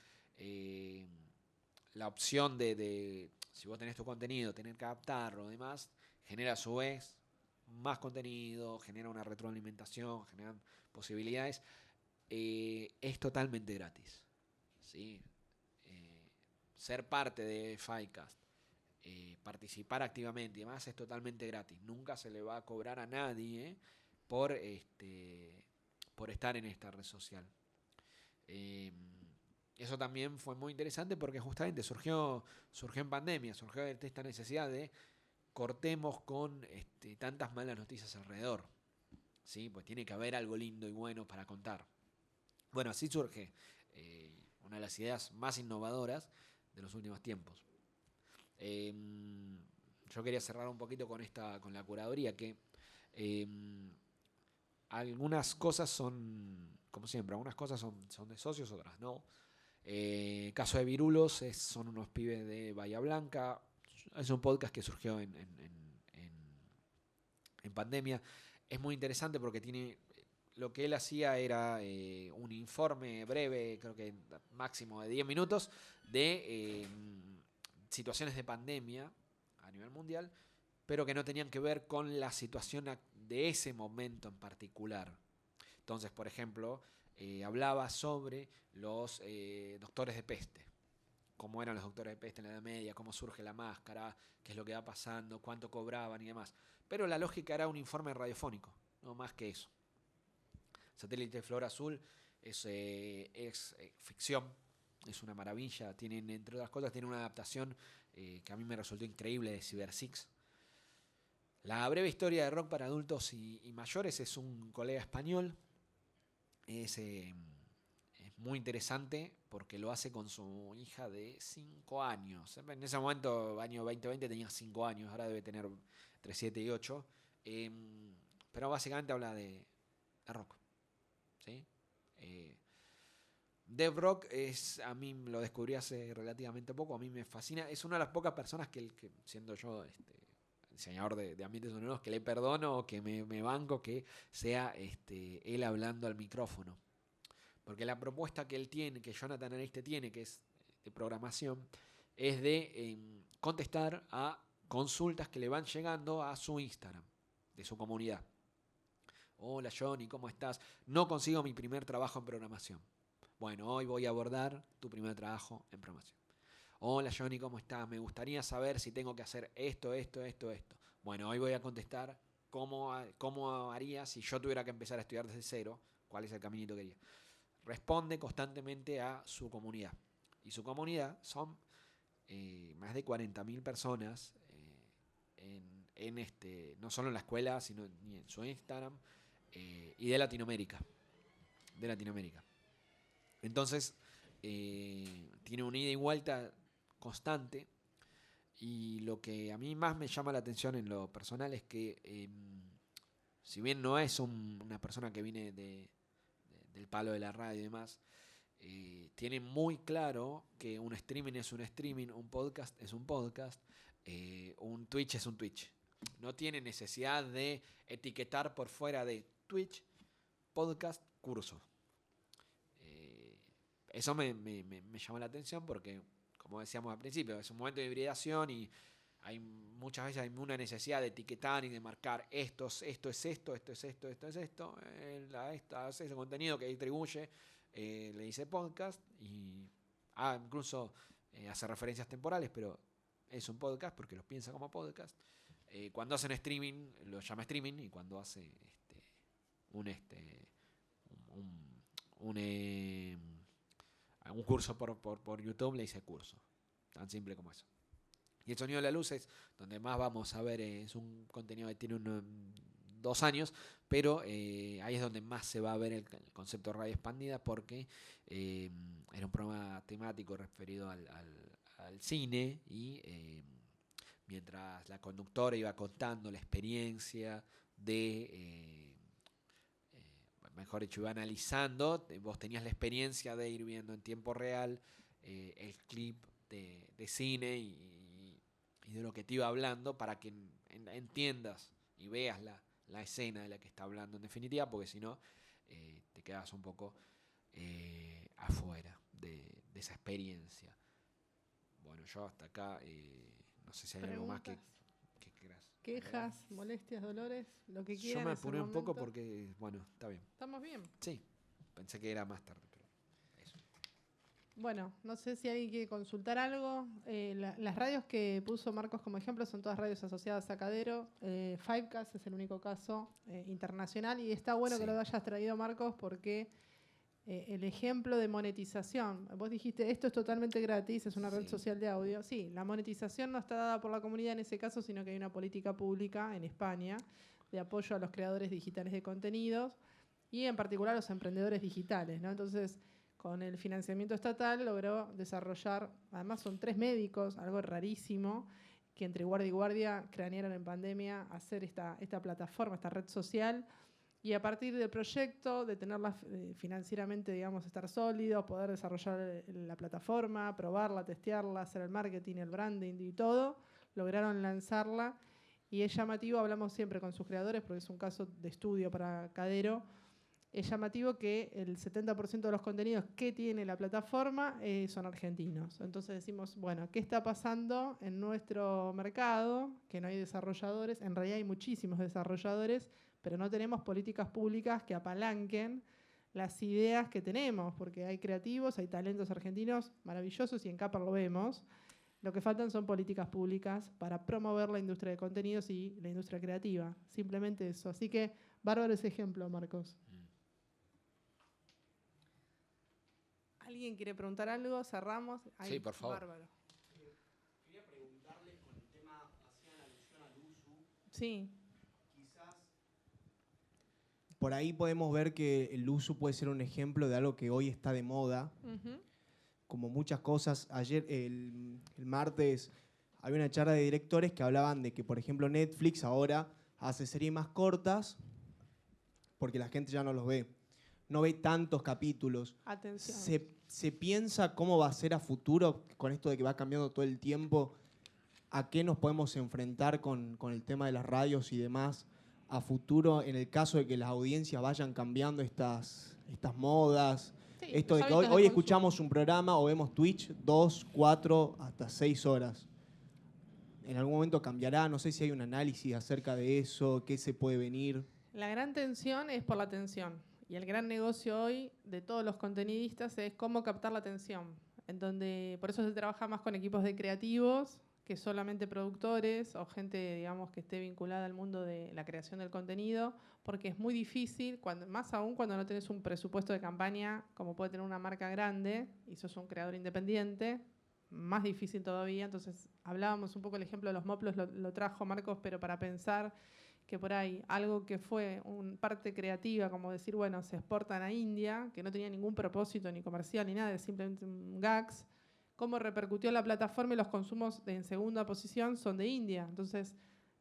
la opción de si vos tenés tu contenido, tener que adaptarlo y demás, genera a su vez más contenido, genera una retroalimentación, genera posibilidades. Es totalmente gratis, ¿sí? Ser parte de Fivecast, participar activamente y demás es totalmente gratis. Nunca se le va a cobrar a nadie por estar en esta red social. Eso también fue muy interesante porque justamente surgió en pandemia, surgió esta necesidad de cortemos con tantas malas noticias alrededor, ¿sí? Pues tiene que haber algo lindo y bueno para contar. Bueno, así surge una de las ideas más innovadoras de los últimos tiempos. Yo quería cerrar un poquito con la curaduría, que algunas cosas son, como siempre, algunas cosas son de socios, otras no. Caso de Virulos son unos pibes de Bahía Blanca. Es un podcast que surgió en pandemia. Es muy interesante porque tiene... Lo que él hacía era un informe breve, creo que máximo de 10 minutos, de situaciones de pandemia a nivel mundial, pero que no tenían que ver con la situación de ese momento en particular. Entonces, por ejemplo, hablaba sobre los doctores de peste. Cómo eran los doctores de peste en la Edad Media, cómo surge la máscara, qué es lo que va pasando, cuánto cobraban y demás. Pero la lógica era un informe radiofónico, no más que eso. Satélite Flor Azul es ficción, es una maravilla. Tienen, entre otras cosas, tiene una adaptación que a mí me resultó increíble de Cyber Six. La breve historia de rock para adultos y mayores es un colega español. Es muy interesante porque lo hace con su hija de 5 años. En ese momento, año 2020, tenía 5 años, ahora debe tener entre 7 y 8. Pero básicamente habla de rock. ¿Sí? Dev Rock a mí lo descubrí hace relativamente poco, a mí me fascina. Es una de las pocas personas que siendo yo diseñador de ambientes sonoros, que le perdono o que me banco que sea él hablando al micrófono. Porque la propuesta que él tiene, que Jonathan Ariste tiene, que es de programación, es de contestar a consultas que le van llegando a su Instagram, de su comunidad. Hola Johnny, ¿cómo estás? No consigo mi primer trabajo en programación. Bueno, hoy voy a abordar tu primer trabajo en programación. Hola Johnny, ¿cómo estás? Me gustaría saber si tengo que hacer esto. Bueno, hoy voy a contestar cómo haría si yo tuviera que empezar a estudiar desde cero, cuál es el caminito que haría. Responde constantemente a su comunidad. Y su comunidad son más de 40.000 personas no solo en la escuela, sino en su Instagram y de Latinoamérica. Entonces, tiene una ida y vuelta constante. Y lo que a mí más me llama la atención en lo personal es que, si bien no es una persona que viene del palo de la radio y demás, tiene muy claro que un streaming es un streaming, un podcast es un podcast, un Twitch es un Twitch. No tiene necesidad de etiquetar por fuera de Twitch, podcast, curso. Eso me llamó la atención porque, como decíamos al principio, es un momento de hibridación y muchas veces hay una necesidad de etiquetar y de marcar esto es esto, esto es esto. Hace ese contenido que distribuye, le dice podcast y incluso hace referencias temporales, pero es un podcast porque los piensa como podcast. Cuando hacen streaming, lo llama streaming, y cuando hace un curso por YouTube, le dice curso. Tan simple como eso. Y el sonido de la luz es donde más vamos a ver, es un contenido que tiene 2 años, pero ahí es donde más se va a ver el concepto de radio expandida, porque era un programa temático referido al cine y mientras la conductora iba contando la experiencia mejor dicho, iba analizando, vos tenías la experiencia de ir viendo en tiempo real el clip de cine y de lo que te iba hablando para que entiendas y veas la escena de la que está hablando en definitiva, porque si no te quedas un poco afuera de esa experiencia. Bueno, yo hasta acá no sé si hay algo más que quieras. Quejas, molestias, dolores, lo que quieran. Yo me apuré un poco porque, bueno, está bien. ¿Estamos bien? Sí, pensé que era más tarde, pero eso. Bueno, no sé si alguien quiere consultar algo. Las radios que puso Marcos como ejemplo son todas radios asociadas a Cadero. Fivecast es el único caso internacional, y está bueno que lo hayas traído, Marcos, porque el ejemplo de monetización, vos dijiste esto es totalmente gratis, es una red social de audio. Sí, la monetización no está dada por la comunidad en ese caso, sino que hay una política pública en España de apoyo a los creadores digitales de contenidos y en particular a los emprendedores digitales, ¿no? Entonces, con el financiamiento estatal logró desarrollar, además son 3 médicos, algo rarísimo, que entre guardia y guardia cranearon en pandemia hacer esta plataforma, esta red social. Y a partir del proyecto, de tenerla financieramente, digamos, estar sólido, poder desarrollar la plataforma, probarla, testearla, hacer el marketing, el branding y todo, lograron lanzarla. Y es llamativo, hablamos siempre con sus creadores, porque es un caso de estudio para Cadero, es llamativo que el 70% de los contenidos que tiene la plataforma son argentinos. Entonces decimos, bueno, ¿qué está pasando en nuestro mercado? Que no hay desarrolladores, en realidad hay muchísimos desarrolladores, pero no tenemos políticas públicas que apalanquen las ideas que tenemos, porque hay creativos, hay talentos argentinos maravillosos y en Capper lo vemos. Lo que faltan son políticas públicas para promover la industria de contenidos y la industria creativa. Simplemente eso. Así que, bárbaro ese ejemplo, Marcos. ¿Alguien quiere preguntar algo? ¿Cerramos? Ahí, sí, por favor. Bárbaro. Quería preguntarle con el tema, hacían alusión al uso. Sí. Quizás por ahí podemos ver que el uso puede ser un ejemplo de algo que hoy está de moda. Uh-huh. Como muchas cosas, ayer, el martes, había una charla de directores que hablaban de que, por ejemplo, Netflix ahora hace series más cortas porque la gente ya no los ve. No ve tantos capítulos. Atención. ¿Se piensa cómo va a ser a futuro con esto de que va cambiando todo el tiempo? ¿A qué nos podemos enfrentar con el tema de las radios y demás a futuro en el caso de que las audiencias vayan cambiando estas modas? Sí, Esto los de que hábitos de hoy consumo. escuchamos un programa o vemos Twitch 2, 4, hasta 6 horas. ¿En algún momento cambiará? No sé si hay un análisis acerca de eso, qué se puede venir. La gran tensión es por la atención. Y el gran negocio hoy de todos los contenidistas es cómo captar la atención. En donde, por eso se trabaja más con equipos de creativos que solamente productores o gente, digamos, que esté vinculada al mundo de la creación del contenido, porque es muy difícil, más aún cuando no tenés un presupuesto de campaña como puede tener una marca grande y sos un creador independiente, más difícil todavía. Entonces, hablábamos un poco, el ejemplo de los moplos lo trajo Marcos, pero para pensar que por ahí algo que fue una parte creativa, como decir, bueno, se exportan a India, que no tenía ningún propósito ni comercial ni nada, es simplemente un gags, cómo repercutió la plataforma y los consumos en segunda posición son de India. Entonces,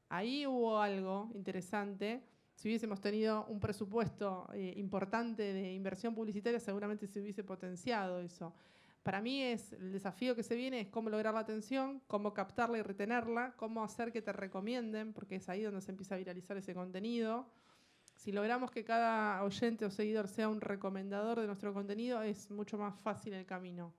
ahí hubo algo interesante. Si hubiésemos tenido un presupuesto importante de inversión publicitaria, seguramente se hubiese potenciado eso. Para mí el desafío que se viene es cómo lograr la atención, cómo captarla y retenerla, cómo hacer que te recomienden, porque es ahí donde se empieza a viralizar ese contenido. Si logramos que cada oyente o seguidor sea un recomendador de nuestro contenido, es mucho más fácil el camino.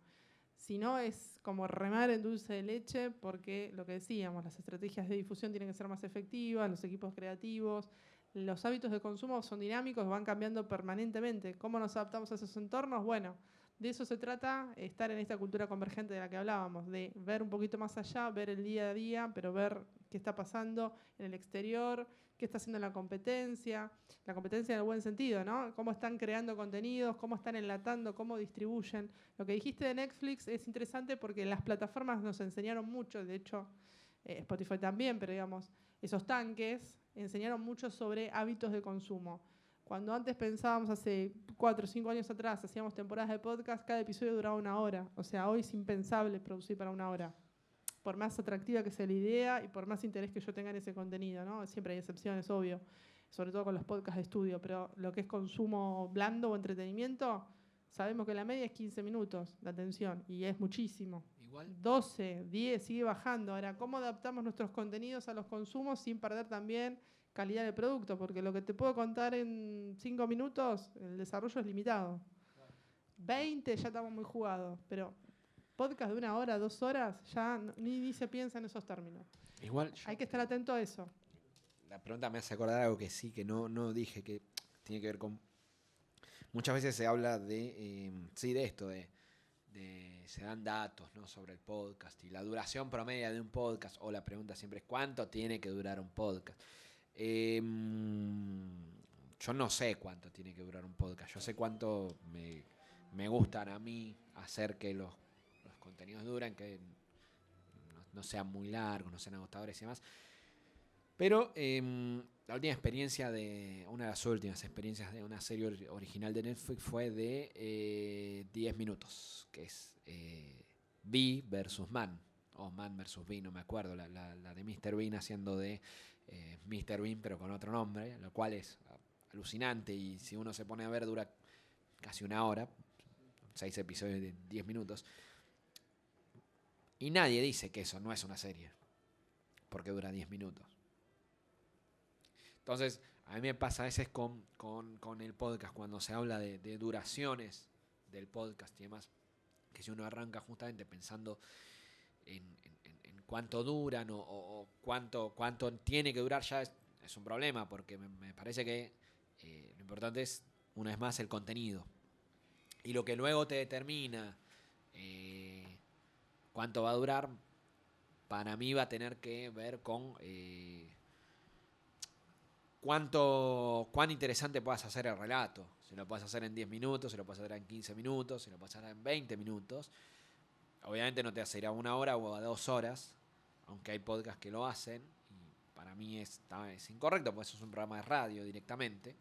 Si no, es como remar en dulce de leche, porque lo que decíamos, las estrategias de difusión tienen que ser más efectivas, los equipos creativos, los hábitos de consumo son dinámicos, van cambiando permanentemente. ¿Cómo nos adaptamos a esos entornos? Bueno, de eso se trata, estar en esta cultura convergente de la que hablábamos, de ver un poquito más allá, ver el día a día, pero ver qué está pasando en el exterior, qué está haciendo la competencia en el buen sentido, ¿no? Cómo están creando contenidos, cómo están enlatando, cómo distribuyen. Lo que dijiste de Netflix es interesante porque las plataformas nos enseñaron mucho, de hecho Spotify también, pero digamos, esos tanques enseñaron mucho sobre hábitos de consumo. Cuando antes pensábamos, hace 4 o 5 años atrás, hacíamos temporadas de podcast, cada episodio duraba 1 hora. O sea, hoy es impensable producir para 1 hora. Por más atractiva que sea la idea y por más interés que yo tenga en ese contenido, ¿no? Siempre hay excepciones, obvio, sobre todo con los podcasts de estudio, pero lo que es consumo blando o entretenimiento, sabemos que la media es 15 minutos de atención y es muchísimo. Igual. 12, 10, sigue bajando. Ahora, ¿cómo adaptamos nuestros contenidos a los consumos sin perder también calidad de producto? Porque lo que te puedo contar en 5 minutos, el desarrollo es limitado. 20 ya estamos muy jugados, pero podcast de 1 hora, 2 horas, ya ni se piensa en esos términos. Igual Hay que estar atento a eso. La pregunta me hace acordar algo que sí, que no dije, que tiene que ver con... Muchas veces se habla de esto, se dan datos, ¿no?, sobre el podcast y la duración promedia de un podcast, o la pregunta siempre es ¿cuánto tiene que durar un podcast? Yo no sé cuánto tiene que durar un podcast, yo sé cuánto me gustan a mí hacer que los contenidos duren, que no sean muy largos, no sean agotadores y demás. Pero una de las últimas experiencias de una serie original de Netflix fue de 10 minutos, que es Bee versus Man, o Man versus Bee, no me acuerdo, la de Mr. Bean haciendo de Mr. Bean pero con otro nombre, lo cual es alucinante y si uno se pone a ver dura casi una hora, 6 episodios de 10 minutos. Y nadie dice que eso no es una serie, porque dura 10 minutos. Entonces, a mí me pasa a veces con el podcast, cuando se habla de duraciones del podcast y demás, que si uno arranca justamente pensando en cuánto duran o cuánto tiene que durar, ya es un problema, porque me parece que lo importante es, una vez más, el contenido. Y lo que luego te determina cuánto va a durar, para mí va a tener que ver con cuán interesante puedas hacer el relato. Si lo puedes hacer en 10 minutos, si lo puedes hacer en 15 minutos, si lo puedes hacer en 20 minutos. Obviamente no te vas a ir a 1 hora o a 2 horas, aunque hay podcasts que lo hacen. Y para mí es incorrecto, porque eso es un programa de radio directamente.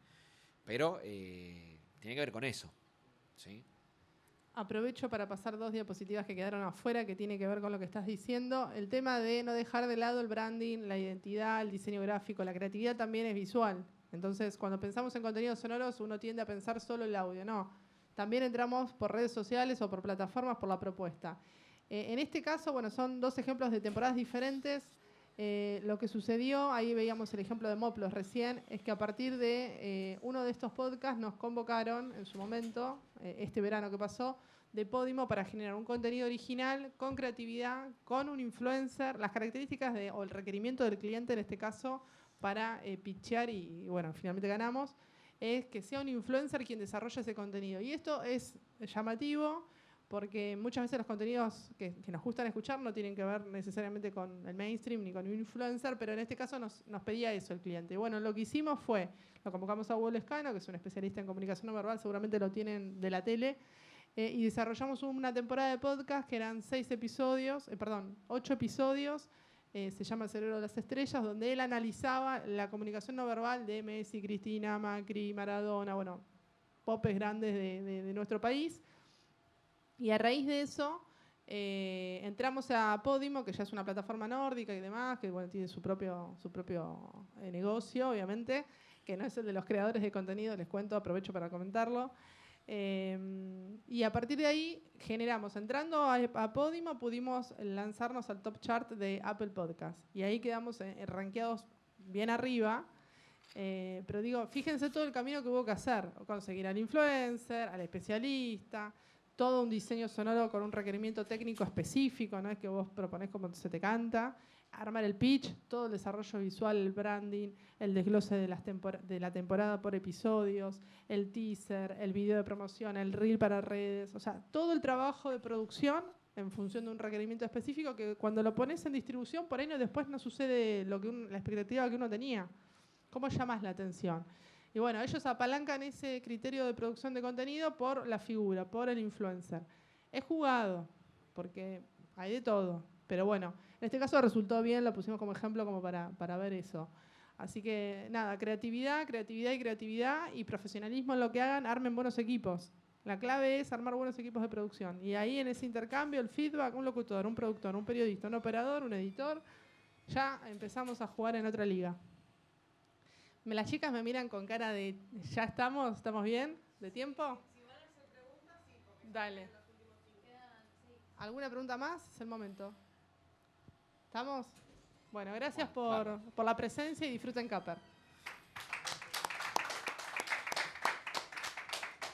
Pero tiene que ver con eso, ¿sí? Aprovecho para pasar 2 diapositivas que quedaron afuera, que tiene que ver con lo que estás diciendo. El tema de no dejar de lado el branding, la identidad, el diseño gráfico, la creatividad también es visual. Entonces, cuando pensamos en contenidos sonoros, uno tiende a pensar solo el audio. No, también entramos por redes sociales o por plataformas por la propuesta. En este caso, bueno, son 2 ejemplos de temporadas diferentes. Lo que sucedió, ahí veíamos el ejemplo de Moplos recién, es que a partir de uno de estos podcasts nos convocaron en su momento, este verano que pasó, de Podimo para generar un contenido original, con creatividad, con un influencer, las características o el requerimiento del cliente en este caso para pitchear y bueno, finalmente ganamos, es que sea un influencer quien desarrolle ese contenido. Y esto es llamativo, porque muchas veces los contenidos que nos gustan escuchar no tienen que ver necesariamente con el mainstream ni con un influencer, pero en este caso nos pedía eso el cliente. Y bueno, lo que hicimos fue, lo convocamos a Hugo Lescano, que es un especialista en comunicación no verbal, seguramente lo tienen de la tele, y desarrollamos una temporada de podcast que eran 8 episodios, se llama El cerebro de las estrellas, donde él analizaba la comunicación no verbal de Messi, Cristina, Macri, Maradona, bueno, popes grandes de nuestro país. Y a raíz de eso entramos a Podimo, que ya es una plataforma nórdica y demás, que bueno, tiene su propio negocio, obviamente, que no es el de los creadores de contenido, les cuento, aprovecho para comentarlo. Y a partir de ahí entrando a Podimo, pudimos lanzarnos al top chart de Apple Podcast. Y ahí quedamos rankeados bien arriba. Pero digo, fíjense todo el camino que hubo que hacer. Conseguir al influencer, al especialista, todo un diseño sonoro con un requerimiento técnico específico, no es que vos proponés como se te canta, armar el pitch, todo el desarrollo visual, el branding, el desglose de la temporada por episodios, el teaser, el video de promoción, el reel para redes, o sea, todo el trabajo de producción en función de un requerimiento específico que cuando lo pones en distribución, por ahí después no sucede la expectativa que uno tenía. ¿Cómo llamas la atención? Y bueno, ellos apalancan ese criterio de producción de contenido por la figura, por el influencer. Es jugado, porque hay de todo. Pero bueno, en este caso resultó bien, lo pusimos como ejemplo como para ver eso. Así que nada, creatividad y profesionalismo en lo que hagan, armen buenos equipos. La clave es armar buenos equipos de producción. Y ahí en ese intercambio, el feedback, un locutor, un productor, un periodista, un operador, un editor, ya empezamos a jugar en otra liga. Las chicas me miran con cara de, ¿ya estamos? ¿Estamos bien? ¿De tiempo? Si van a hacer preguntas, sí. Dale. ¿Alguna pregunta más? Es el momento. ¿Estamos? Bueno, gracias por la presencia y disfruten Caper.